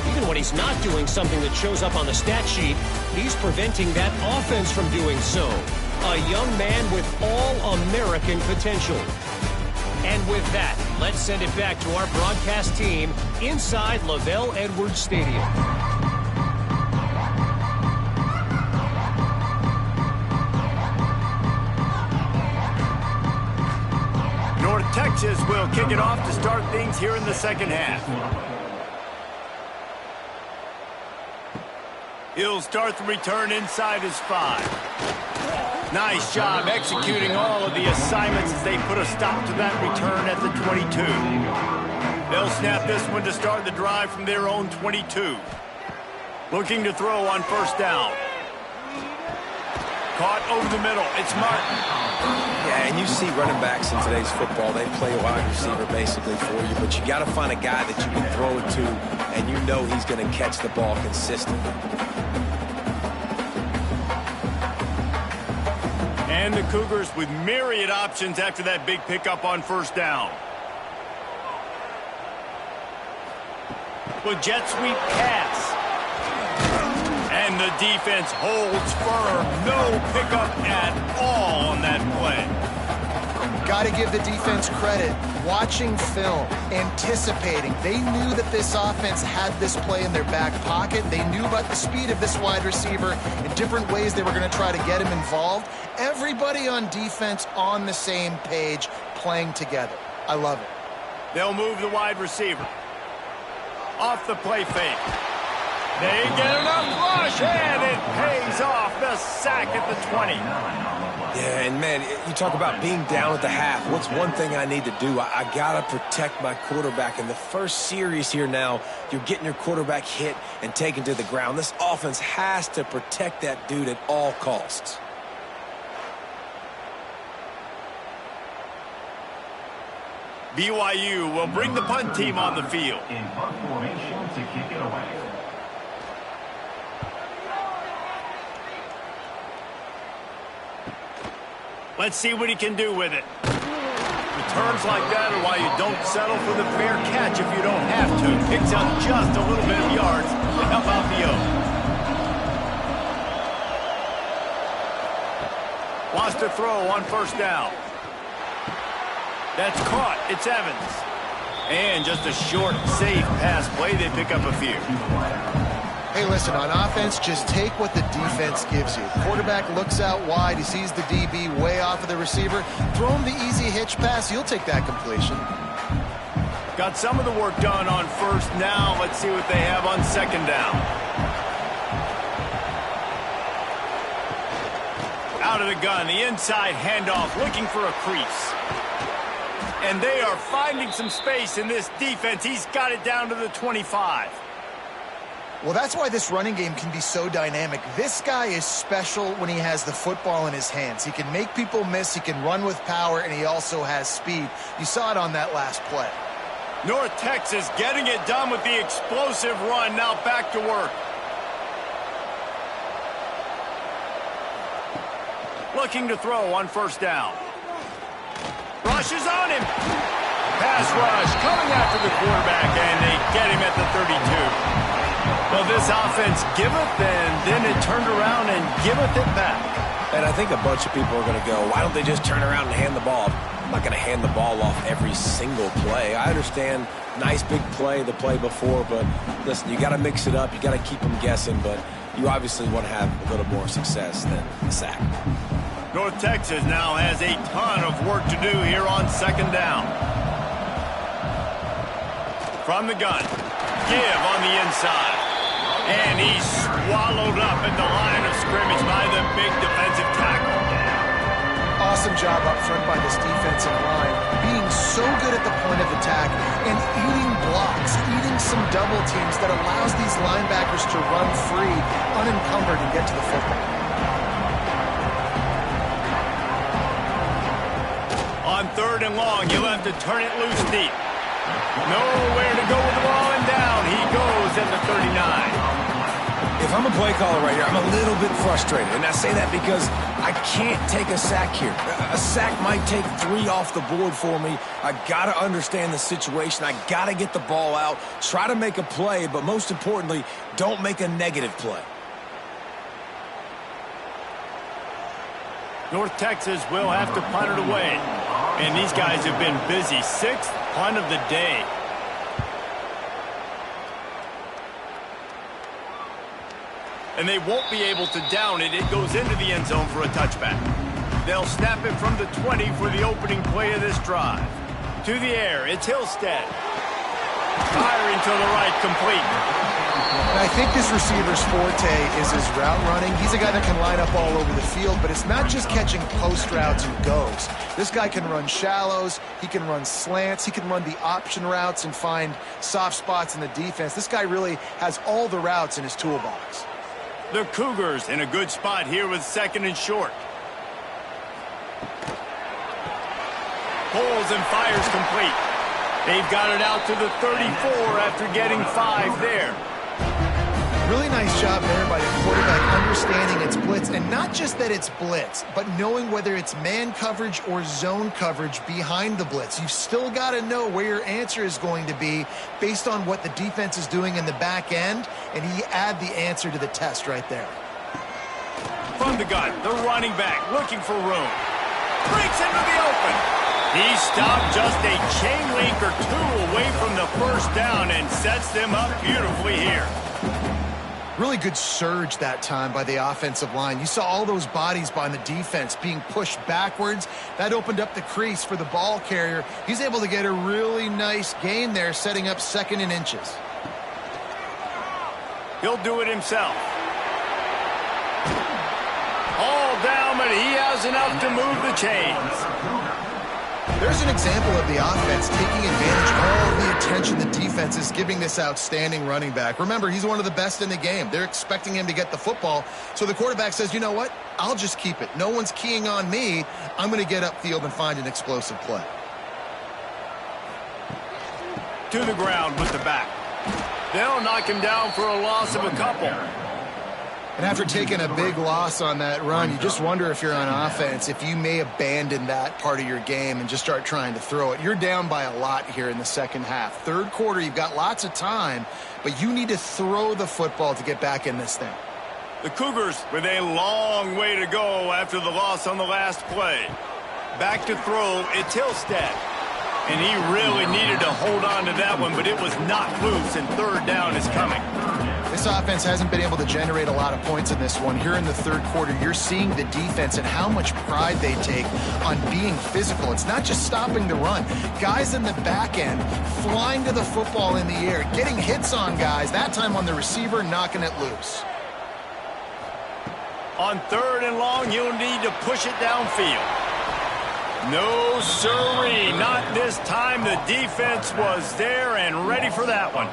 even when he's not doing something that shows up on the stat sheet, he's preventing that offense from doing so. A young man with all-American potential. And with that, let's send it back to our broadcast team inside Lavelle Edwards Stadium. North Texas will kick it off to start things here in the second half. He'll start the return inside his 5. Nice job executing all of the assignments as they put a stop to that return at the 22. They'll snap this one to start the drive from their own 22. Looking to throw on first down. Caught over the middle. It's Martin. Yeah, and you see running backs in today's football, they play a wide receiver basically for you, but you got to find a guy that you can throw it to, and you know he's going to catch the ball consistently. And the Cougars with myriad options after that big pickup on first down. With jet sweep pass. And the defense holds firm. No pickup at all on that play. Got to give the defense credit. Watching film, anticipating. They knew that this offense had this play in their back pocket. They knew about the speed of this wide receiver in different ways they were going to try to get him involved. Everybody on defense on the same page, playing together. I love it. They'll move the wide receiver. Off the play fake. They get enough rush, and it pays off. The sack at the 20. Yeah, and man, you talk about being down at the half. What's one thing I need to do? I got to protect my quarterback. In the first series here now, you're getting your quarterback hit and taken to the ground. This offense has to protect that dude at all costs. BYU will bring the punt team on the field. In punt formation to kick it away. Let's see what he can do with it. Returns like that are why you don't settle for the fair catch if you don't have to. Picks up just a little bit of yards to help out the O. Wants to throw on first down. That's caught. It's Evans. And just a short, safe pass play. They pick up a few. Hey, listen, on offense, just take what the defense gives you. Quarterback looks out wide. He sees the DB way off of the receiver. Throw him the easy hitch pass. You'll take that completion. Got some of the work done on first. Now let's see what they have on second down. Out of the gun, the inside handoff, looking for a crease. And they are finding some space in this defense. He's got it down to the 25. Well, that's why this running game can be so dynamic. This guy is special when he has the football in his hands. He can make people miss, he can run with power, and he also has speed. You saw it on that last play. North Texas getting it done with the explosive run. Now back to work. Looking to throw on first down. Rushes on him. Pass rush coming after the quarterback, and they get him at the 32. Well, this offense giveth, and then it turned around and giveth it back. And I think a bunch of people are going to go, why don't they just turn around and hand the ball off? I'm not going to hand the ball off every single play. I understand nice big play the play before, but listen, you got to mix it up. You got to keep them guessing, but you obviously want to have a little more success than a sack. North Texas now has a ton of work to do here on second down. From the gun, give on the inside. And he's swallowed up at the line of scrimmage by the big defensive tackle. Awesome job up front by this defensive line, being so good at the point of attack and eating blocks, eating some double teams that allows these linebackers to run free, unencumbered, and get to the football. On third and long, you'll have to turn it loose deep. Nowhere to go with the ball, and down he goes at the 39. If I'm a play caller right here, I'm a little bit frustrated. And I say that because I can't take a sack here. A sack might take 3 off the board for me. I got to understand the situation. I got to get the ball out, try to make a play, but most importantly, don't make a negative play. North Texas will have to punt it away. And these guys have been busy. 6th punt of the day. And they won't be able to down it. It goes into the end zone for a touchback. They'll snap it from the 20 for the opening play of this drive. To the air, it's Hillstead. Firing to the right, complete. And I think this receiver's forte is his route running. He's a guy that can line up all over the field, but it's not just catching post routes and goes. This guy can run shallows, he can run slants, he can run the option routes and find soft spots in the defense. This guy really has all the routes in his toolbox. The Cougars in a good spot here with second and short. Pulls and fires complete. They've got it out to the 34 after getting 5 there. Really nice job there by the quarterback understanding it's blitz, and not just that it's blitz, but knowing whether it's man coverage or zone coverage behind the blitz. You've still got to know where your answer is going to be based on what the defense is doing in the back end, and he add the answer to the test right there. From the gun, the running back looking for room. Breaks into the open. He stopped just a chain link or 2 away from the first down and sets them up beautifully here. Really good surge that time by the offensive line. You saw all those bodies by the defense being pushed backwards. That opened up the crease for the ball carrier. He's able to get a really nice gain there, setting up 2nd and inches. He'll do it himself. All down, but he has enough to move the chains. There's an example of the offense taking advantage of all the attention the defense is giving this outstanding running back. Remember, he's one of the best in the game. They're expecting him to get the football. So the quarterback says, you know what? I'll just keep it. No one's keying on me. I'm going to get upfield and find an explosive play. To the ground with the back. They'll knock him down for a loss of a couple. And after taking a big loss on that run, you just wonder if you're on offense, if you may abandon that part of your game and just start trying to throw it. You're down by a lot here in the second half. Third quarter, you've got lots of time, but you need to throw the football to get back in this thing. The Cougars with a long way to go after the loss on the last play. Back to throw, it's Hillstead. And he really needed to hold on to that one, but it was not loose, and third down is coming. This offense hasn't been able to generate a lot of points in this one. Here in the third quarter, you're seeing the defense and how much pride they take on being physical. It's not just stopping the run. Guys in the back end flying to the football in the air, getting hits on guys, that time on the receiver, knocking it loose. On third and long, you'll need to push it downfield. No, sirree, not this time. The defense was there and ready for that one.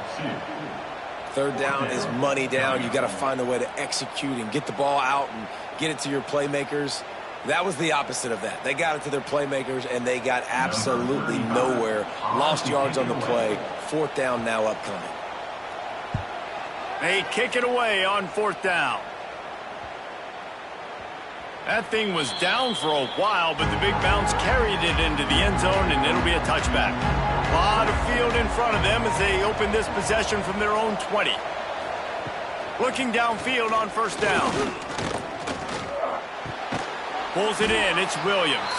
Third down is money down. You got to find a way to execute and get the ball out and get it to your playmakers. That was the opposite of that. They got it to their playmakers, and they got absolutely nowhere. Lost yards on the play. Fourth down now upcoming. They kick it away on fourth down. That thing was down for a while, but the big bounce carried it into the end zone, and it'll be a touchback. A lot of field in front of them as they open this possession from their own 20. Looking downfield on first down. Pulls it in. It's Williams.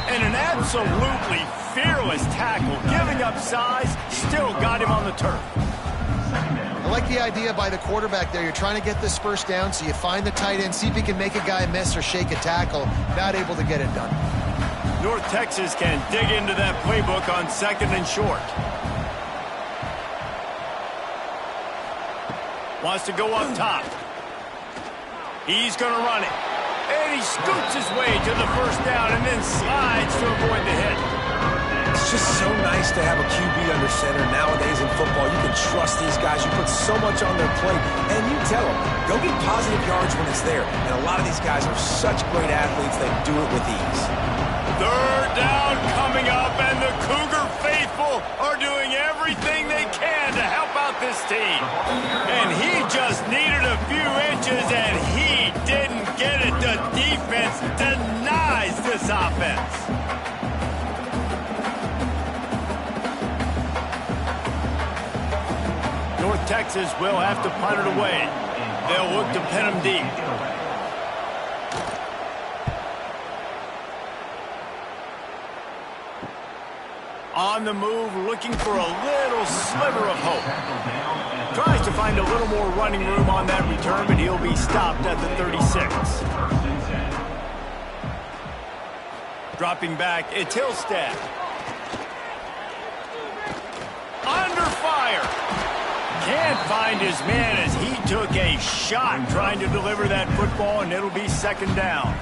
And an absolutely fearless tackle. Giving up size, still got him on the turf. I like the idea by the quarterback there. You're trying to get this first down, so you find the tight end, see if he can make a guy miss or shake a tackle. Not able to get it done. North Texas can dig into that playbook on second and short. Wants to go up top. He's going to run it. And he scoots his way to the first down and then slides to avoid the hit. It's just so nice to have a QB under center. Nowadays in football, you can trust these guys. You put so much on their plate, and you tell them, go get positive yards when it's there. And a lot of these guys are such great athletes, they do it with ease. Third down coming up, and the Cougar faithful are doing everything they can to help out this team. And he just needed a few inches, and he didn't get it. The defense denies this offense. North Texas will have to punt it away. They'll look to pin him deep. On the move, looking for a little sliver of hope. Tries to find a little more running room on that return, but he'll be stopped at the 36. Dropping back, it's Hillstead. Under fire. Can't find his man as he took a shot trying to deliver that football, and it'll be second down.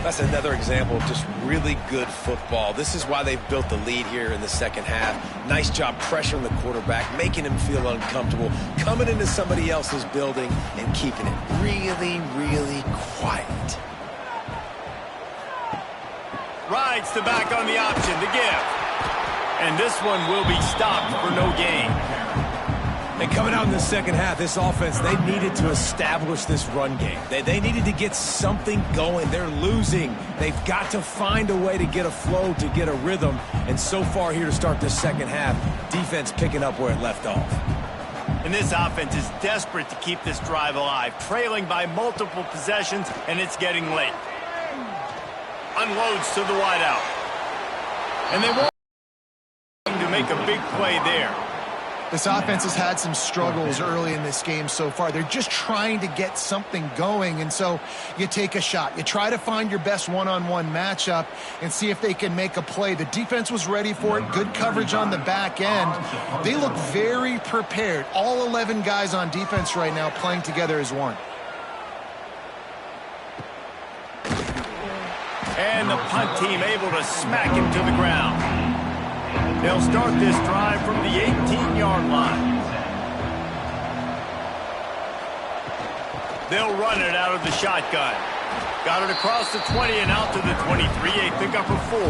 That's another example of just really good football. This is why they've built the lead here in the second half. Nice job pressuring the quarterback, making him feel uncomfortable, coming into somebody else's building and keeping it really, really quiet. Rides the back on the option to give. And this one will be stopped for no gain. And coming out in the second half, this offense, they needed to establish this run game. They needed to get something going. They're losing. They've got to find a way to get a flow, to get a rhythm. And so far here to start this second half, defense picking up where it left off. And this offense is desperate to keep this drive alive, trailing by multiple possessions, and it's getting late. Unloads to the wideout. And they want to make a big play there. This offense has had some struggles early in this game so far. They're just trying to get something going, and so you take a shot. You try to find your best one-on-one matchup and see if they can make a play. The defense was ready for it. Good coverage on the back end. They look very prepared. All 11 guys on defense right now playing together as one. And the punt team able to smack him to the ground. They'll start this drive from the 18-yard line. They'll run it out of the shotgun. Got it across the 20 and out to the 23. A pickup of 4.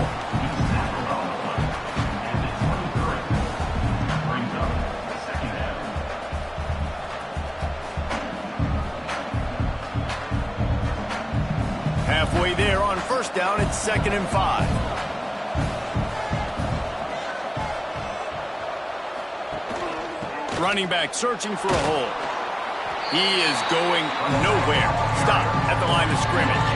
Halfway there on first down, it's 2nd and 5. Running back searching for a hole. He is going nowhere. Stop at the line of scrimmage.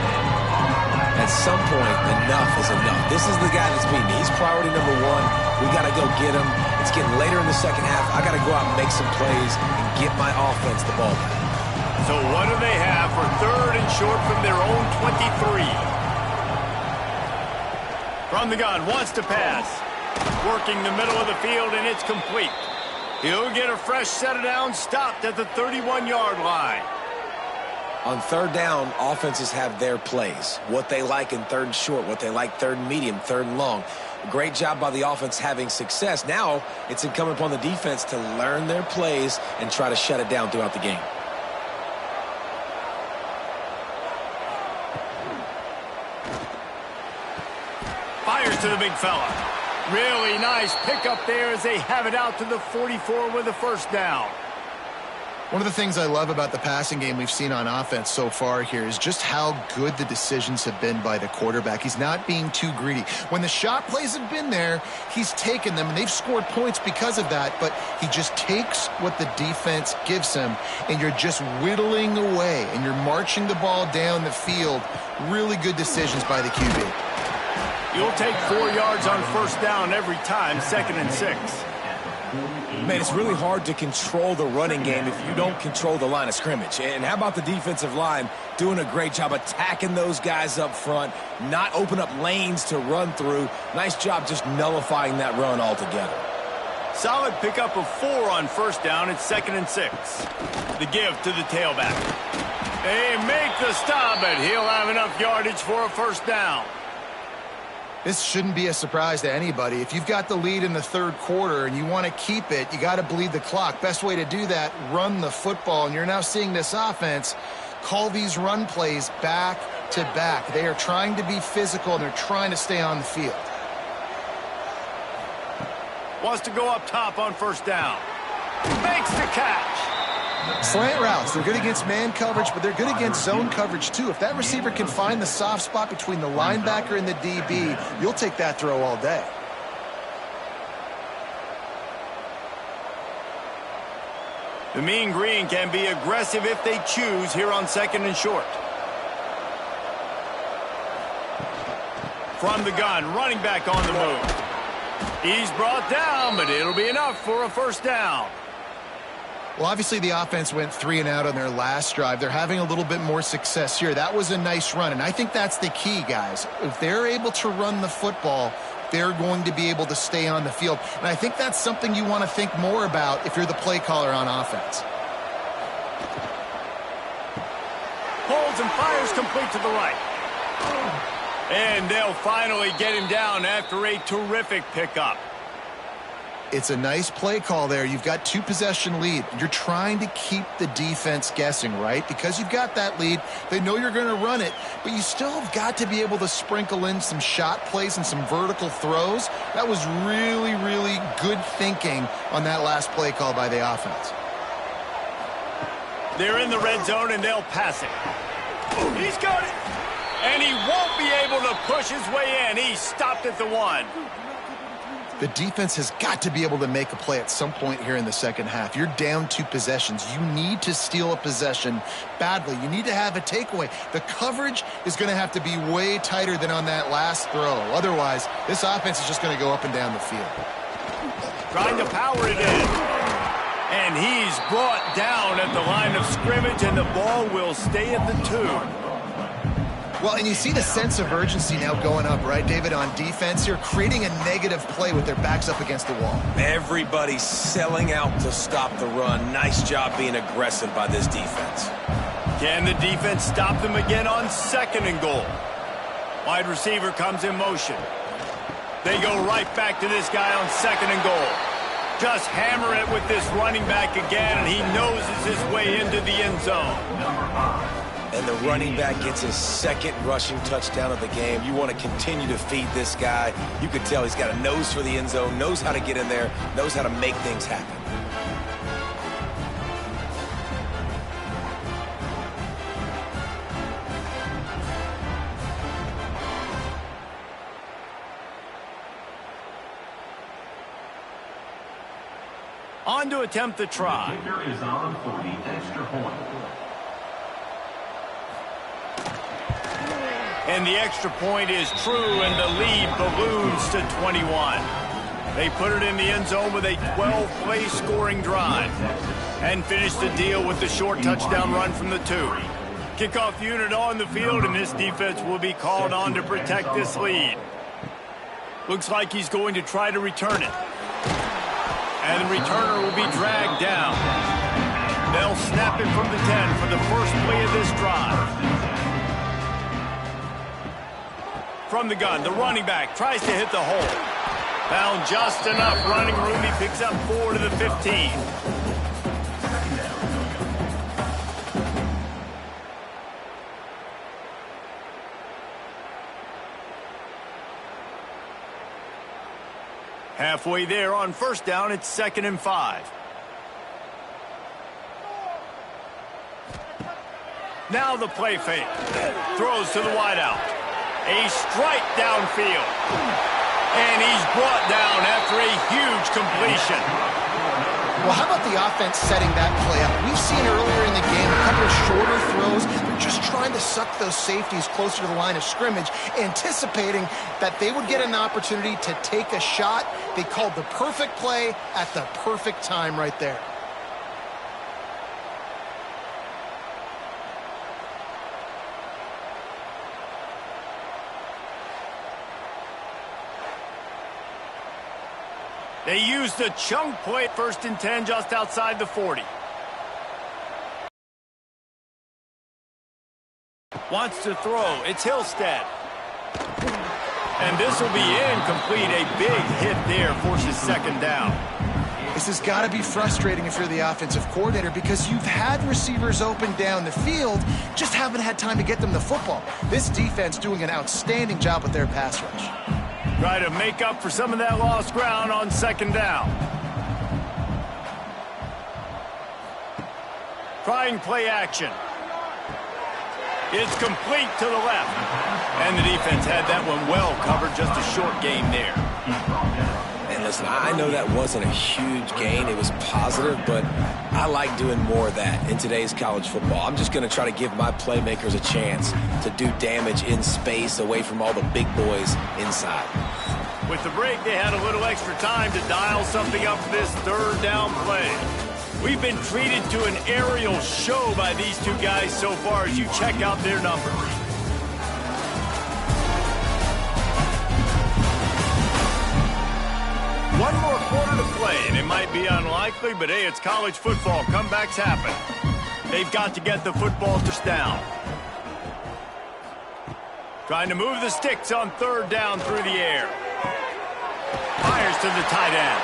At some point, enough is enough. This is the guy that's beating me. He's priority number 1. We got to go get him. It's getting later in the second half. I got to go out and make some plays and get my offense the ball back. So what do they have for 3rd and short from their own 23? From the gun, wants to pass. Working the middle of the field, and it's complete. He'll get a fresh set of downs, stopped at the 31-yard line. On 3rd down, offenses have their plays. What they like in 3rd and short, what they like 3rd and medium, 3rd and long. Great job by the offense having success. Now it's incumbent upon the defense to learn their plays and try to shut it down throughout the game. Fires to the big fella. Really nice pickup there as they have it out to the 44 with a first down. One of the things I love about the passing game we've seen on offense so far here is just how good the decisions have been by the quarterback. He's not being too greedy. When the shot plays have been there, he's taken them, and they've scored points because of that, but he just takes what the defense gives him, and you're just whittling away, and you're marching the ball down the field. Really good decisions by the QB. You'll take 4 yards on first down every time, 2nd and 6. Man, it's really hard to control the running game if you don't control the line of scrimmage. And how about the defensive line doing a great job attacking those guys up front, not open up lanes to run through. Nice job just nullifying that run altogether. Solid pickup of 4 on first down. It's 2nd and 6. The give to the tailback. They make the stop, but he'll have enough yardage for a first down. This shouldn't be a surprise to anybody. If you've got the lead in the 3rd quarter and you want to keep it, you got to bleed the clock. Best way to do that, run the football. And you're now seeing this offense call these run plays back to back. They are trying to be physical, and they're trying to stay on the field. Wants to go up top on first down. Makes the catch. Slant routes, they're good against man coverage, but they're good against zone coverage too. If that receiver can find the soft spot between the linebacker and the DB, you'll take that throw all day. The Mean Green can be aggressive if they choose here on 2nd and short. From the gun, running back on the move. He's brought down, but it'll be enough for a first down. Well, obviously the offense went 3 and out on their last drive. They're having a little bit more success here. That was a nice run, and I think that's the key, guys. If they're able to run the football, they're going to be able to stay on the field. And I think that's something you want to think more about if you're the play caller on offense. Holds and fires complete to the right. And they'll finally get him down after a terrific pickup. It's a nice play call there. You've got 2-possession lead. You're trying to keep the defense guessing, right? Because you've got that lead. They know you're going to run it, but you still have got to be able to sprinkle in some shot plays and some vertical throws. That was really, really good thinking on that last play call by the offense. They're in the red zone, and they'll pass it. He's got it. And he won't be able to push his way in. He's stopped at the 1. The defense has got to be able to make a play at some point here in the second half. You're down 2 possessions. You need to steal a possession badly. You need to have a takeaway. The coverage is going to have to be way tighter than on that last throw. Otherwise, this offense is just going to go up and down the field. Trying to power it in. And he's brought down at the line of scrimmage, and the ball will stay at the 2. Well, and you see the sense of urgency now going up, right, David, on defense here, creating a negative play with their backs up against the wall. Everybody's selling out to stop the run. Nice job being aggressive by this defense. Can the defense stop them again on 2nd and goal? Wide receiver comes in motion. They go right back to this guy on 2nd and goal. Just hammer it with this running back again, and he noses his way into the end zone. And the running back gets his 2nd rushing touchdown of the game. You want to continue to feed this guy. You can tell he's got a nose for the end zone, knows how to get in there, knows how to make things happen. On to attempt the try. The kicker is on for the extra point. And the extra point is true, and the lead balloons to 21. They put it in the end zone with a 12-play scoring drive and finish the deal with the short touchdown run from the 2. Kickoff unit on the field, and this defense will be called on to protect this lead. Looks like he's going to try to return it. And the returner will be dragged down. They'll snap it from the 10 for the first play of this drive. From the gun, the running back tries to hit the hole. Found just enough running room. He picks up 4 to the 15. Halfway there on 1st down, it's 2nd and 5. Now the play fake. Throws to the wideout. A strike downfield. And he's brought down after a huge completion. Well, how about the offense setting that play up? We've seen earlier in the game a couple of shorter throws. They're just trying to suck those safeties closer to the line of scrimmage, anticipating that they would get an opportunity to take a shot. They called the perfect play at the perfect time right there. They used a chunk play, 1st and 10 just outside the 40. Wants to throw. It's Hillstead. And this will be incomplete. A big hit there forces 2nd down. This has got to be frustrating if you're the offensive coordinator, because you've had receivers open down the field, just haven't had time to get them the football. This defense doing an outstanding job with their pass rush. Try to make up for some of that lost ground on 2nd down. Trying play action. It's complete to the left. And the defense had that one well covered, just a short gain there. And listen, I know that wasn't a huge gain. It was positive, but I like doing more of that in today's college football. I'm just going to try to give my playmakers a chance to do damage in space away from all the big boys inside. With the break, they had a little extra time to dial something up for this 3rd down play. We've been treated to an aerial show by these two guys so far as you check out their numbers. One more quarter to play, and it might be unlikely, but hey, it's college football. Comebacks happen. They've got to get the football touchdown. Trying to move the sticks on 3rd down through the air. Fires to the tight end.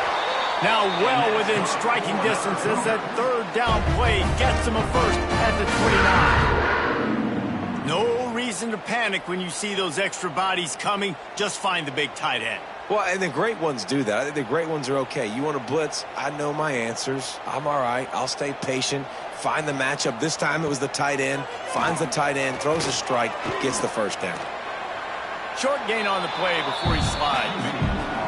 Now well within striking distance as that 3rd down play gets him a first at the 29. No reason to panic when you see those extra bodies coming. Just find the big tight end. Well, and the great ones do that. I think the great ones are okay. You want to blitz? I know my answers. I'm all right. I'll stay patient. Find the matchup. This time it was the tight end. Finds the tight end, throws a strike, gets the 1st down. Short gain on the play before he slides.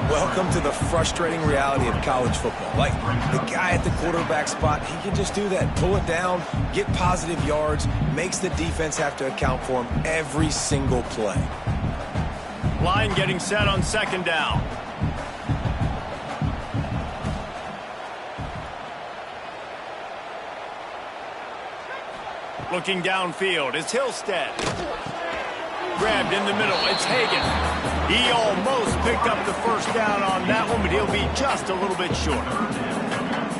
Welcome to the frustrating reality of college football. Like, the guy at the quarterback spot, he can just do that. Pull it down, get positive yards, makes the defense have to account for him every single play. Line getting set on 2nd down. Looking downfield, it's Hillstead. Grabbed in the middle, it's Hagan. He almost picked up the first down on that one, but he'll be just a little bit short.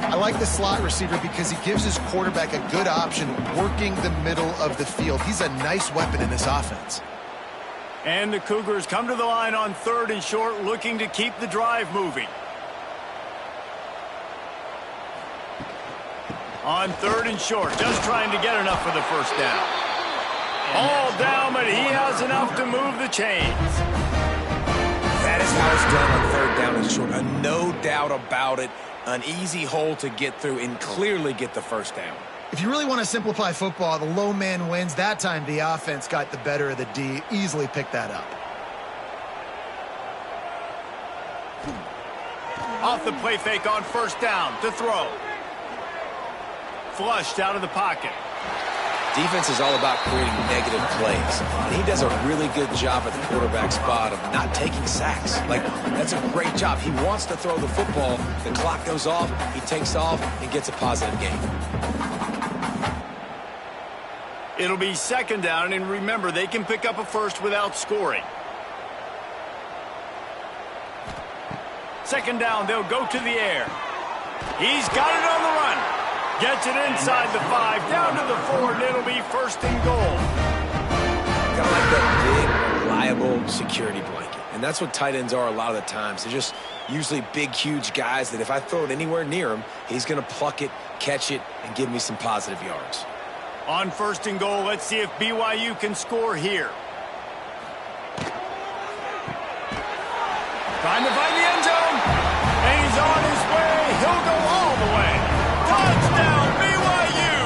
I like the slot receiver because he gives his quarterback a good option working the middle of the field. He's a nice weapon in this offense. And the Cougars come to the line on 3rd and short, looking to keep the drive moving. On 3rd and short, just trying to get enough for the first down. All down, but he has enough to move the chains. That is how it's done on 3rd down and short. No doubt about it. An easy hole to get through and clearly get the first down. If you really want to simplify football, the low man wins. That time the offense got the better of the D. Easily picked that up. Off the play fake on 1st down to throw. Flushed out of the pocket. Defense is all about creating negative plays, and he does a really good job at the quarterback spot of not taking sacks. Like, that's a great job. He wants to throw the football. The clock goes off, he takes off, and gets a positive gain. It'll be 2nd down, and remember, they can pick up a first without scoring. 2nd down, they'll go to the air. He's got it on the run. Gets it inside the 5, down to the 4, and it'll be 1st and goal. Kind of like that big, reliable security blanket. And that's what tight ends are a lot of the times. They're just usually big, huge guys that if I throw it anywhere near him, he's going to pluck it, catch it, and give me some positive yards. On 1st and goal, let's see if BYU can score here. Trying to find the end zone. And he's on his way. He'll go all the way. Touchdown, BYU!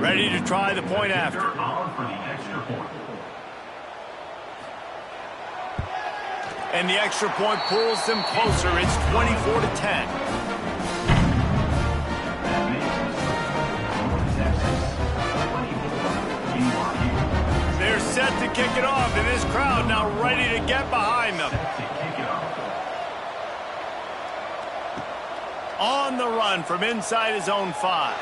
Ready to try the point after. And the extra point pulls them closer. It's 24-10. They're set to kick it off, and this crowd now ready to get behind them. On the run from inside his own 5.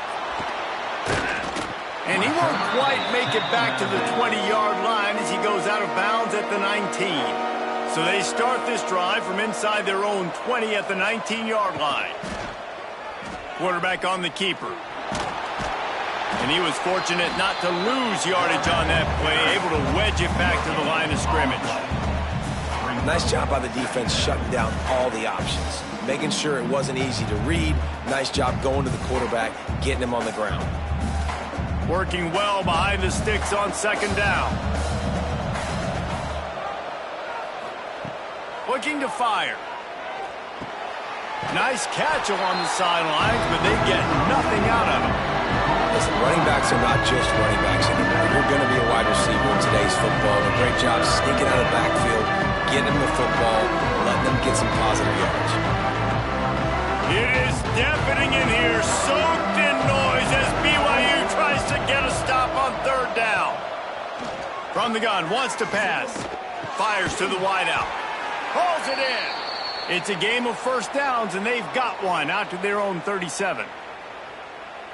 And he won't quite make it back to the 20-yard line as he goes out of bounds at the 19. So they start this drive from inside their own 20 at the 19-yard line. Quarterback on the keeper. And he was fortunate not to lose yardage on that play, able to wedge it back to the line of scrimmage. Nice job by the defense shutting down all the options, making sure it wasn't easy to read. Nice job going to the quarterback, getting him on the ground. Working well behind the sticks on 2nd down. Looking to fire. Nice catch along the sidelines, but they get nothing out of him. Listen, running backs are not just running backs anymore. You're going to be a wide receiver in today's football. A great job sneaking out of the backfield, getting them the football, letting them get some positive yards. It is deafening in here, soaked in noise as BYU tries to get a stop on 3rd down. From the gun, wants to pass. Fires to the wideout. Pulls it in. It's a game of 1st downs, and they've got one out to their own 37.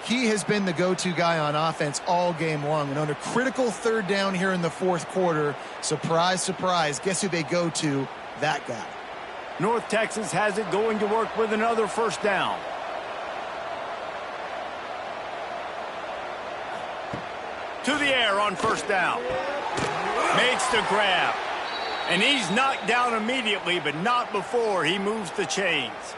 He has been the go-to guy on offense all game long. And on a critical 3rd down here in the 4th quarter, surprise, surprise, guess who they go to? That guy. North Texas has it going to work with another 1st down. To the air on 1st down. Makes the grab. And he's knocked down immediately, but not before he moves the chains.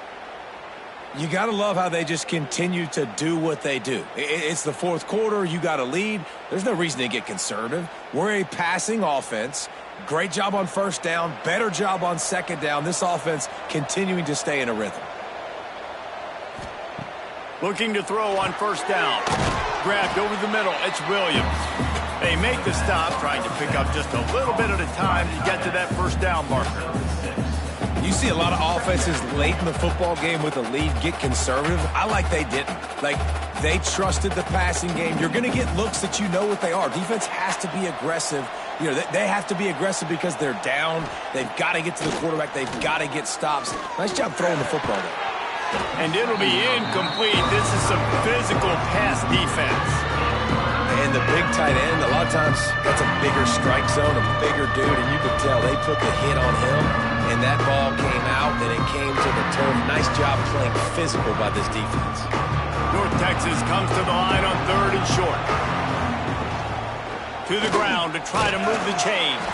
You got to love how they just continue to do what they do. It's the 4th quarter. You got a lead. There's no reason to get conservative. We're a passing offense. Great job on 1st down. Better job on 2nd down. This offense continuing to stay in a rhythm. Looking to throw on first down. Grabbed over the middle. It's Williams. They make the stop, trying to pick up just a little bit at a time to get to that first down marker. You see a lot of offenses late in the football game with a lead get conservative. I like they didn't. Like, they trusted the passing game. You're going to get looks that you know what they are. Defense has to be aggressive. You know, they have to be aggressive because they're down. They've got to get to the quarterback. They've got to get stops. Nice job throwing the football there. And it'll be incomplete. This is some physical pass defense. And the big tight end, a lot of times that's a bigger strike zone, a bigger dude, and you could tell they put the hit on him, and that ball came out, and it came to the turf. Nice job playing physical by this defense. North Texas comes to the line on 3rd and short. To the ground to try to move the chains.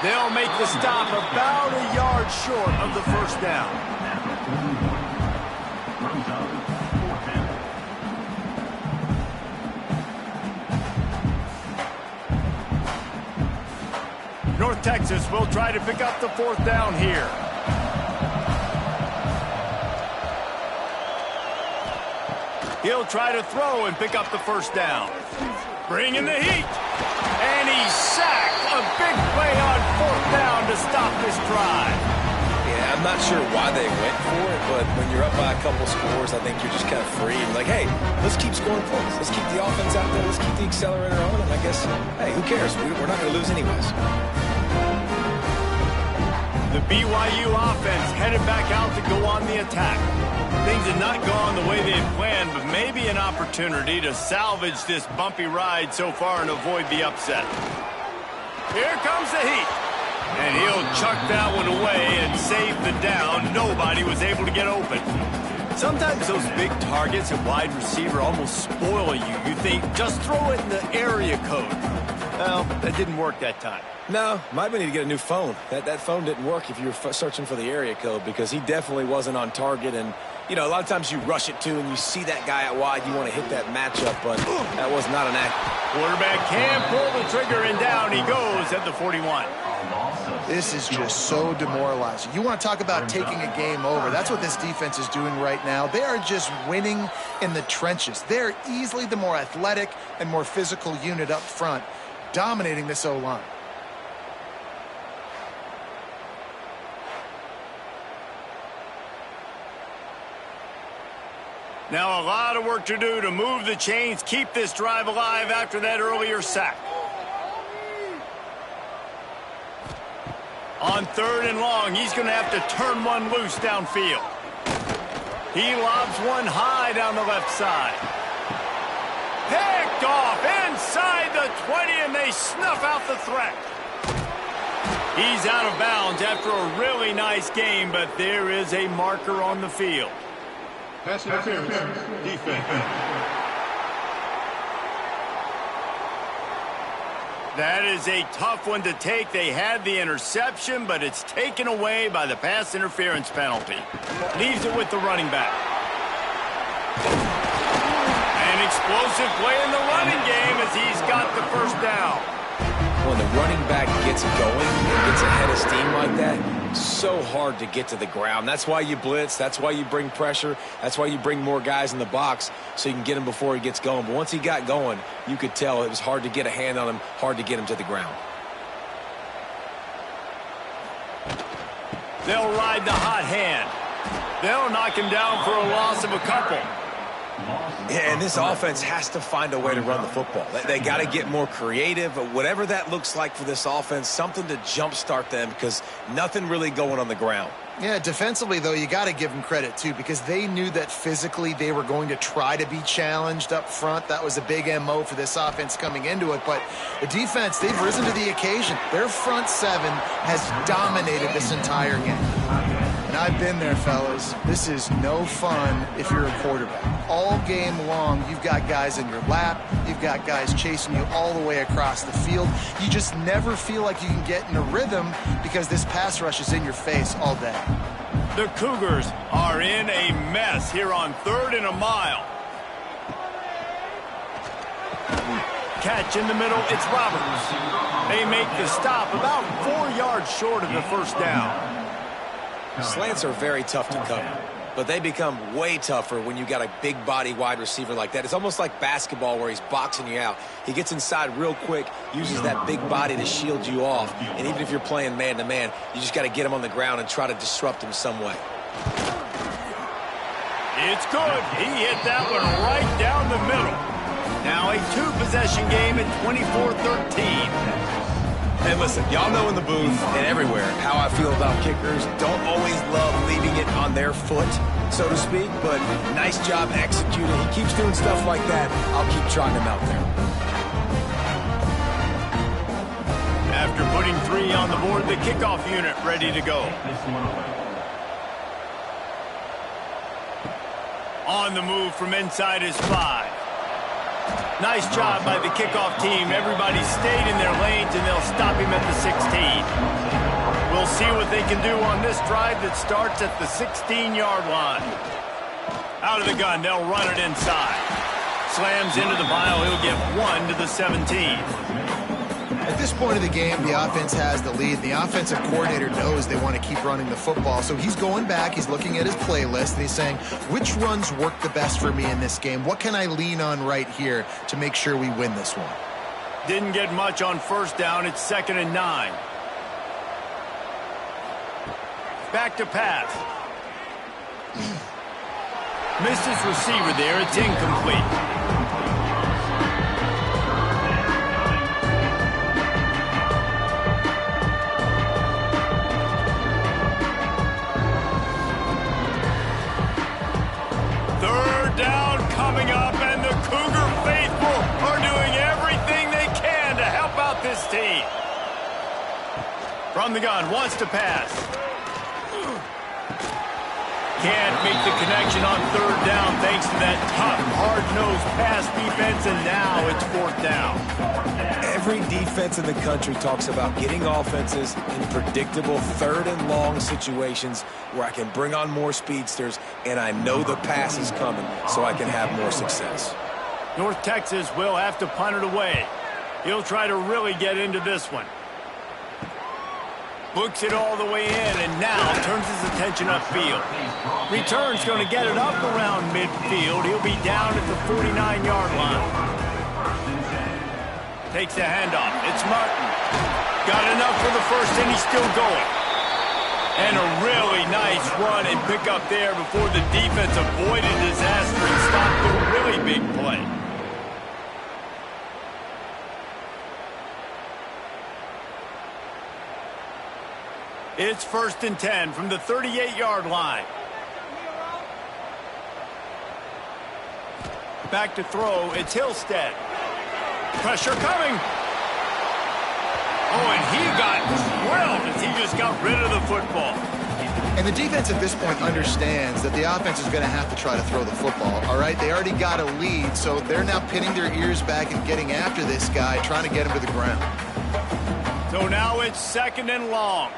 They'll make the stop about a yard short of the first down. North Texas will try to pick up the 4th down here. He'll try to throw and pick up the first down. Bringing the heat. And he's sacked. A big play on 4th down to stop this drive. Yeah, I'm not sure why they went for it, but when you're up by a couple scores, I think you're just kind of free. And like, hey, let's keep scoring points. Let's keep the offense out there. Let's keep the accelerator on. And I guess, hey, who cares? We're not going to lose anyways. The BYU offense headed back out to go on the attack. Things had not gone the way they had planned, but maybe an opportunity to salvage this bumpy ride so far and avoid the upset. Here comes the heat. And he'll chuck that one away and save the down. Nobody was able to get open. Sometimes those big targets at wide receiver almost spoil you. You think, just throw it in the area code. Well, that didn't work that time. No, might need to get a new phone. That phone didn't work if you were searching for the area code because he definitely wasn't on target. And, you know, a lot of times you rush it too and you see that guy out wide. You want to hit that matchup, but that was not an act. Quarterback can pull the trigger and down he goes at the 41. This is just so demoralizing. You want to talk about taking a game over. That's what this defense is doing right now. They are just winning in the trenches. They're easily the more athletic and more physical unit up front, dominating this O-line. Now a lot of work to do to move the chains, keep this drive alive after that earlier sack. On 3rd and long, he's going to have to turn one loose downfield. He lobs one high down the left side. Picked off inside the 20, and they snuff out the threat. He's out of bounds after a really nice game, but there is a marker on the field. Pass interference, defense. That is a tough one to take. They had the interception, but it's taken away by the pass interference penalty. Leaves it with the running back. An explosive play in the running game as he's got the first down. When the running back gets going, gets ahead of steam like that, so hard to get to the ground. That's why you blitz. That's why you bring pressure. That's why you bring more guys in the box so you can get him before he gets going. But once he got going, you could tell it was hard to get a hand on him, hard to get him to the ground. They'll ride the hot hand. They'll knock him down for a loss of a couple. Yeah, and this offense has to find a way to run the football. They got to get more creative, but whatever that looks like for this offense, something to jumpstart them because nothing really going on the ground. Yeah, defensively, though, you got to give them credit, too, because they knew that physically they were going to try to be challenged up front. That was a big MO for this offense coming into it. But the defense, they've risen to the occasion. Their front seven has dominated this entire game. And I've been there, fellas. This is no fun if you're a quarterback. All game long, you've got guys in your lap. You've got guys chasing you all the way across the field. You just never feel like you can get in a rhythm because this pass rush is in your face all day. The Cougars are in a mess here on 3rd and a mile. Catch in the middle, it's Roberts. They make the stop about 4 yards short of the first down. Slants are very tough to cover. but they become way tougher when you got a big body wide receiver like that. It's almost like basketball where he's boxing you out. He gets inside real quick, uses that big body to shield you off, and even if you're playing man-to-man, you just got to get him on the ground and try to disrupt him some way. It's good. He hit that one right down the middle. Now a two-possession game at 24-13. Hey, listen, y'all know in the booth and everywhere how I feel about kickers. Don't always love leaving it on their foot, so to speak, but nice job executing. He keeps doing stuff like that. I'll keep trotting him out there. After putting 3 on the board, the kickoff unit ready to go. On the move from inside his 5. Nice job by the kickoff team. Everybody stayed in their lanes, and they'll stop him at the 16. We'll see what they can do on this drive that starts at the 16-yard line. Out of the gun, they'll run it inside. Slams into the pile. He'll get 1 to the 17. At this point of the game, the offense has the lead. The offensive coordinator knows they want to keep running the football. So he's going back, he's looking at his playlist, and he's saying, which runs work the best for me in this game? What can I lean on right here to make sure we win this one? Didn't get much on first down. It's 2nd and 9. Back to pass. Missed his receiver there. It's incomplete. Down coming up, and the Cougar faithful are doing everything they can to help out this team. From the gun, wants to pass. Can't make the connection on 3rd down thanks to that tough, hard-nosed pass defense, and now it's 4th down. Every defense in the country talks about getting offenses in predictable 3rd and long situations where I can bring on more speedsters and I know the pass is coming so I can have more success. North Texas will have to punt it away. He'll try to really get into this one. Books it all the way in, and now turns his attention upfield. Return's going to get it up around midfield. He'll be down at the 49-yard line. Takes the handoff. It's Martin. Got enough for the first, and he's still going. And a really nice run and pick up there before the defense avoided disaster and stopped a really big play. It's 1st and 10 from the 38-yard line. Back to throw. It's Hillstead. Pressure coming. Oh, and he got drilled as he just got rid of the football. And the defense at this point understands that the offense is going to have to try to throw the football, all right? They already got a lead, so they're now pinning their ears back and getting after this guy, trying to get him to the ground. So now it's 2nd and long.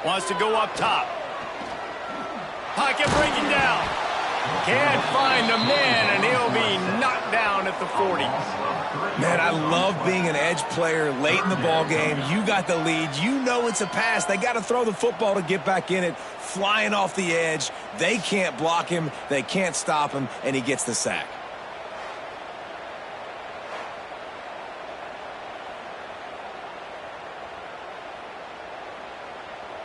Wants to go up top. Pocket breaking down. Can't find the man, and he'll be knocked down at the 40. Man, I love being an edge player late in the ball game. You got the lead. You know it's a pass. They got to throw the football to get back in it. Flying off the edge. They can't block him. They can't stop him, and he gets the sack.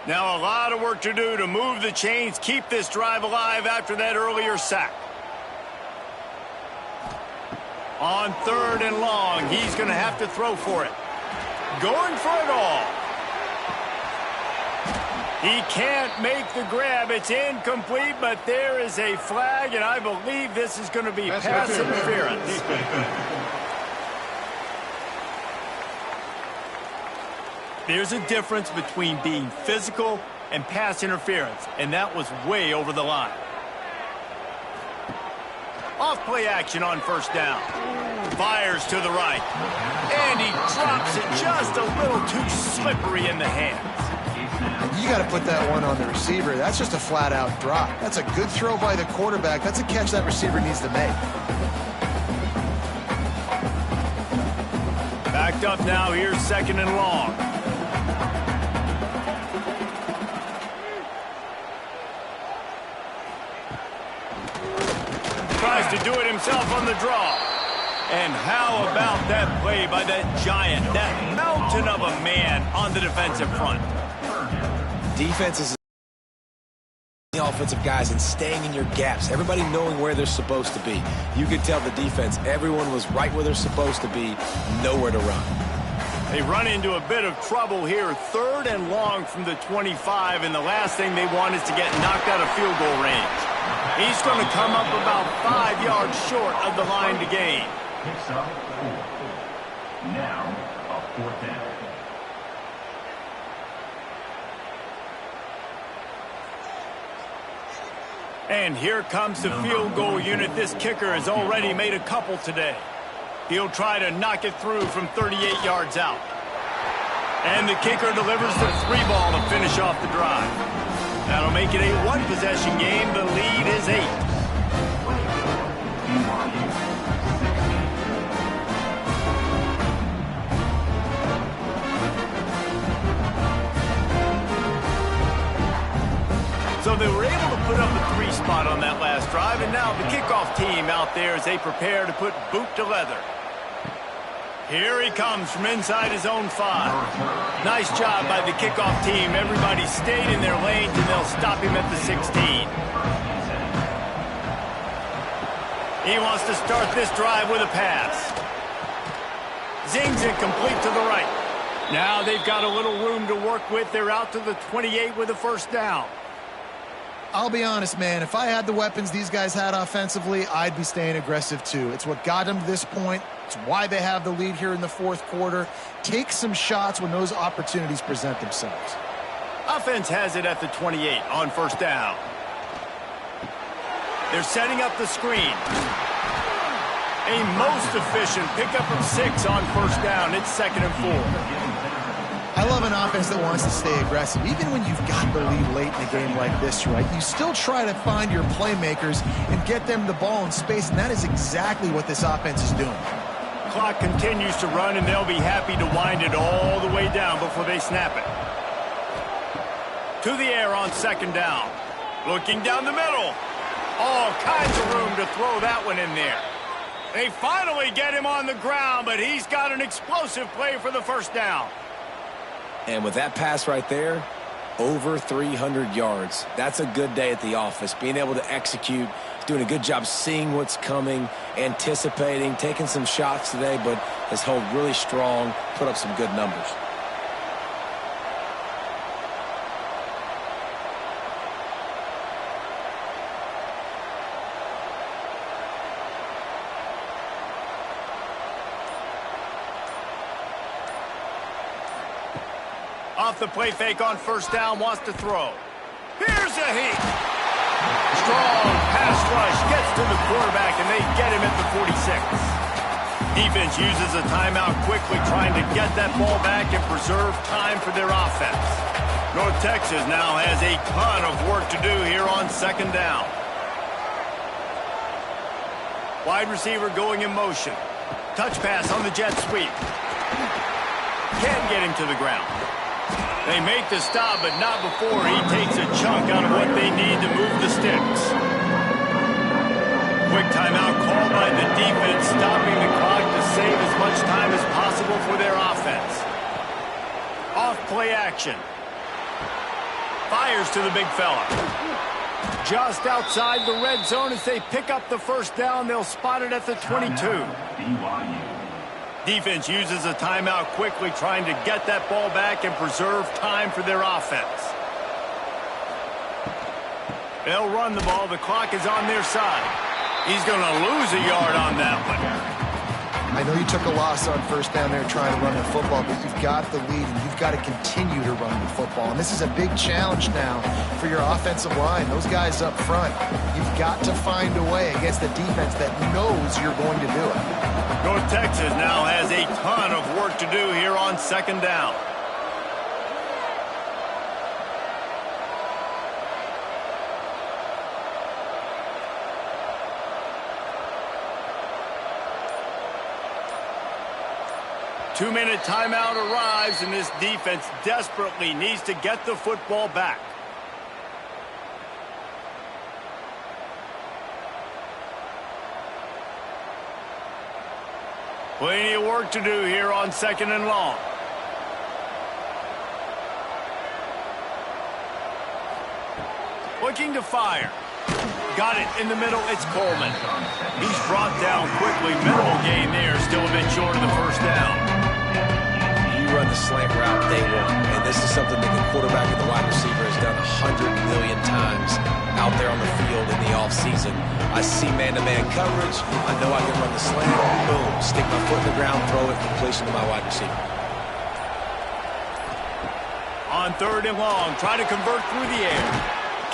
Now a lot of work to do to move the chains, keep this drive alive after that earlier sack. On 3rd and long, he's going to have to throw for it. Going for it all. He can't make the grab. It's incomplete, but there is a flag, and I believe this is going to be pass interference. There's a difference between being physical and pass interference, and that was way over the line. Off-play action on 1st down. Fires to the right. And he drops it just a little too slippery in the hands. You got to put that one on the receiver. That's just a flat-out drop. That's a good throw by the quarterback. That's a catch that receiver needs to make. Backed up now. Here's 2nd and long. Tries to do it himself on the draw. And how about that play by that giant, that mountain of a man on the defensive front? Defense is the offensive guys and staying in your gaps. Everybody knowing where they're supposed to be. You could tell the defense, everyone was right where they're supposed to be, nowhere to run. They run into a bit of trouble here, 3rd and long from the 25, and the last thing they want is to get knocked out of field goal range. He's going to come up about 5 yards short of the line to gain. Picks up 4. Now, a 4th down. And here comes the field goal unit. This kicker has already made a couple today. He'll try to knock it through from 38 yards out. And the kicker delivers the 3 ball to finish off the drive. That'll make it a 1-possession game. The lead is 8. So they were able to put up a 3 spot on that last drive, and now the kickoff team out there as they prepare to put boot to leather. Here he comes from inside his own 5. Nice job by the kickoff team. Everybody stayed in their lanes, and they'll stop him at the 16. He wants to start this drive with a pass. Zings it complete to the right. Now they've got a little room to work with. They're out to the 28 with a 1st down. I'll be honest, man. If I had the weapons these guys had offensively, I'd be staying aggressive too. It's what got them to this point. It's why they have the lead here in the 4th quarter. Take some shots when those opportunities present themselves. Offense has it at the 28 on 1st down. They're setting up the screen. A most efficient pickup of 6 on 1st down. It's 2nd and 4. I love an offense that wants to stay aggressive. Even when you've got the lead late in a game like this, right, you still try to find your playmakers and get them the ball in space, and that is exactly what this offense is doing. Clock continues to run, and they'll be happy to wind it all the way down before they snap it. To the air on 2nd down. Looking down the middle. All kinds of room to throw that one in there. They finally get him on the ground, but he's got an explosive play for the 1st down. And with that pass right there, over 300 yards. That's a good day at the office. Being able to execute, doing a good job seeing what's coming, anticipating, taking some shots today, but has held really strong, put up some good numbers. Off the play fake on 1st down, wants to throw. Here's a heat. Strong pass rush gets to the quarterback, and they get him at the 46. Defense uses a timeout quickly, trying to get that ball back and preserve time for their offense. North Texas now has a ton of work to do here on 2nd down. Wide receiver going in motion. Touch pass on the jet sweep. Can't get him to the ground. They make the stop, but not before he takes a chunk out of what they need to move the sticks. Quick timeout called by the defense, stopping the clock to save as much time as possible for their offense. Off play action. Fires to the big fella. Just outside the red zone as they pick up the 1st down. They'll spot it at the 22. BYU. Defense uses a timeout quickly, trying to get that ball back and preserve time for their offense. They'll run the ball. The clock is on their side. He's going to lose a yard on that one. I know you took a loss on 1st down there trying to run the football, but you've got the lead, and you've got to continue to run the football. And this is a big challenge now for your offensive line. Those guys up front, you've got to find a way against the defense that knows you're going to do it. North Texas now has a ton of work to do here on 2nd down. Two-minute timeout arrives, and this defense desperately needs to get the football back. Plenty of work to do here on 2nd and long. Looking to fire. Got it in the middle. It's Coleman. He's brought down quickly. Minimal gain there. Still a bit short of the first down. You run the slant route day one, and this is something that the quarterback and the wide receiver has done 100 million times out there on the field in the offseason. I see man-to-man coverage. I know I can run the slant. Boom. Stick my foot in the ground, throw it, completion to my wide receiver. On 3rd and long, try to convert through the air.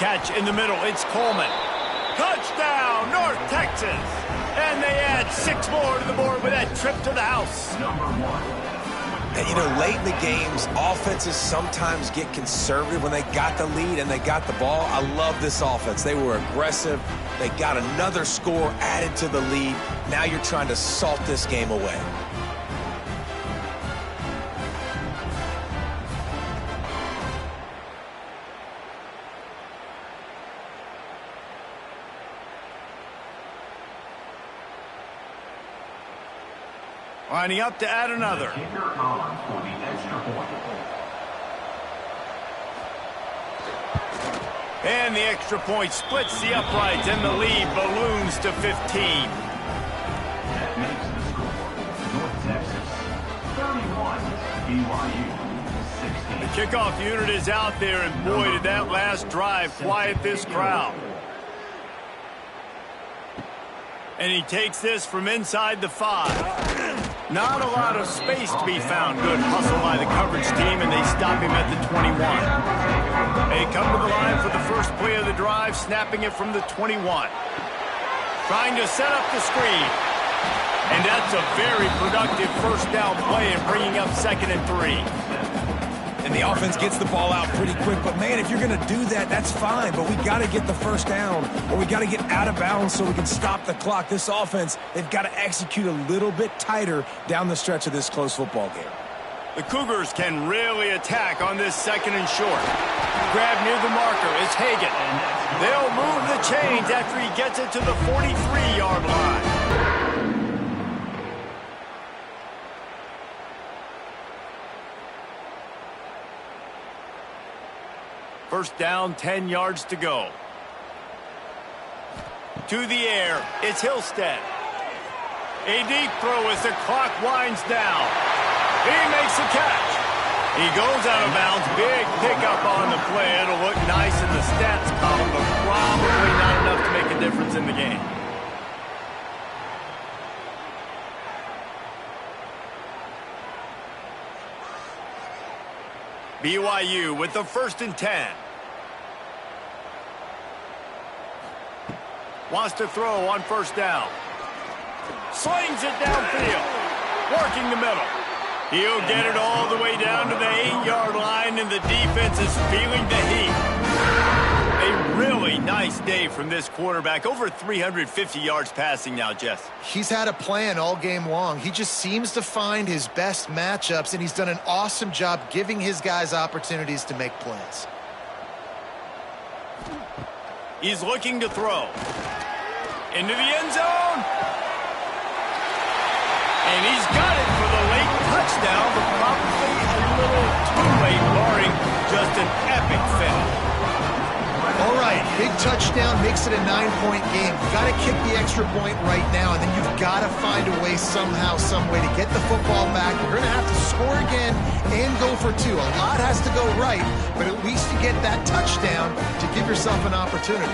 Catch in the middle. It's Coleman. Touchdown, North Texas. And they add 6 more to the board with that trip to the house. And, you know, late in the games, offenses sometimes get conservative when they got the lead and they got the ball. I love this offense. They were aggressive. They got another score added to the lead. Now you're trying to salt this game away. Lining up to add another. And the extra point splits the uprights, and the lead balloons to 15. That makes the score North Texas 31, BYU 16. The kickoff unit is out there, and boy, did that last drive quiet this crowd. And he takes this from inside the 5. Not a lot of space to be found. Good hustle by the coverage team, and they stop him at the 21. They come to the line for the first play of the drive, snapping it from the 21. Trying to set up the screen. And that's a very productive first down play and bringing up 2nd and 3. And the offense gets the ball out pretty quick. But, man, if you're going to do that, that's fine. But we got to get the first down, or we got to get out of bounds so we can stop the clock. This offense, they've got to execute a little bit tighter down the stretch of this close football game. The Cougars can really attack on this 2nd and short. Grab near the marker. It's Hagan. They'll move the chains after he gets it to the 43-yard line. First down, 10 yards to go. To the air, it's Hillstead. A deep throw as the clock winds down. He makes a catch. He goes out of bounds. Big pickup on the play. It'll look nice in the stats column, but probably not enough to make a difference in the game. BYU with the 1st and 10. Wants to throw on first down. Slings it downfield. Working the middle. He'll get it all the way down to the 8-yard line, and the defense is feeling the heat. A really nice day from this quarterback. Over 350 yards passing now, Jess. He's had a plan all game long. He just seems to find his best matchups, and he's done an awesome job giving his guys opportunities to make plays. He's looking to throw. Into the end zone. And he's got it for the late touchdown, but probably a little too late, barring just an epic finish. All right, big touchdown makes it a 9-point game. You've got to kick the extra point right now, and then you've got to find a way somehow, some way to get the football back. You're going to have to score again and go for 2. A lot has to go right, but at least you get that touchdown to give yourself an opportunity.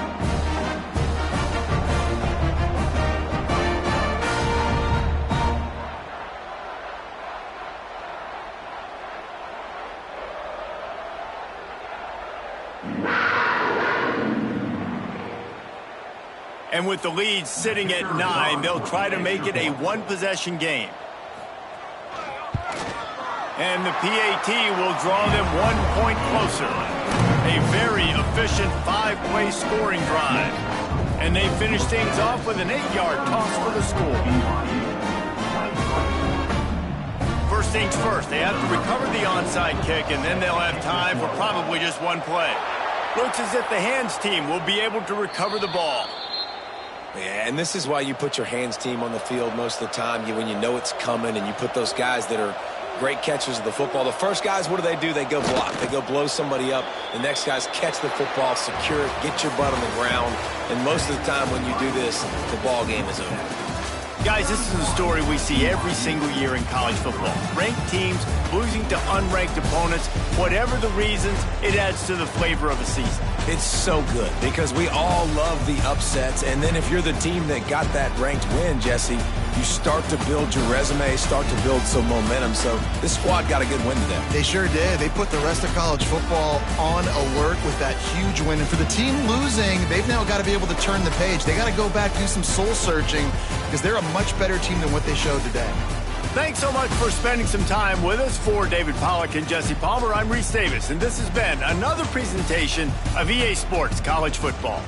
And with the lead sitting at 9, they'll try to make it a one-possession game. And the PAT will draw them 1 point closer. A very efficient 5-play scoring drive. And they finish things off with an 8-yard toss for the score. First things first, they have to recover the onside kick, and then they'll have time for probably just one play. Looks as if the hands team will be able to recover the ball. Yeah, and this is why you put your hands team on the field most of the time. When you know it's coming, and you put those guys that are great catchers of the football. The first guys, what do? They go block. They go blow somebody up. The next guys catch the football, secure it, get your butt on the ground. And most of the time when you do this, the ball game is over. Guys, this is a story we see every single year in college football. Ranked teams losing to unranked opponents. Whatever the reasons, it adds to the flavor of a season. It's so good because we all love the upsets. And then if you're the team that got that ranked win, Jesse, you start to build your resume, start to build some momentum. So this squad got a good win today. They sure did. They put the rest of college football on alert with that huge win. And for the team losing, they've now got to be able to turn the page. They got to go back, do some soul searching, because they're a much better team than what they showed today. Thanks so much for spending some time with us. For David Pollack and Jesse Palmer, I'm Reese Davis, and this has been another presentation of EA Sports College Football.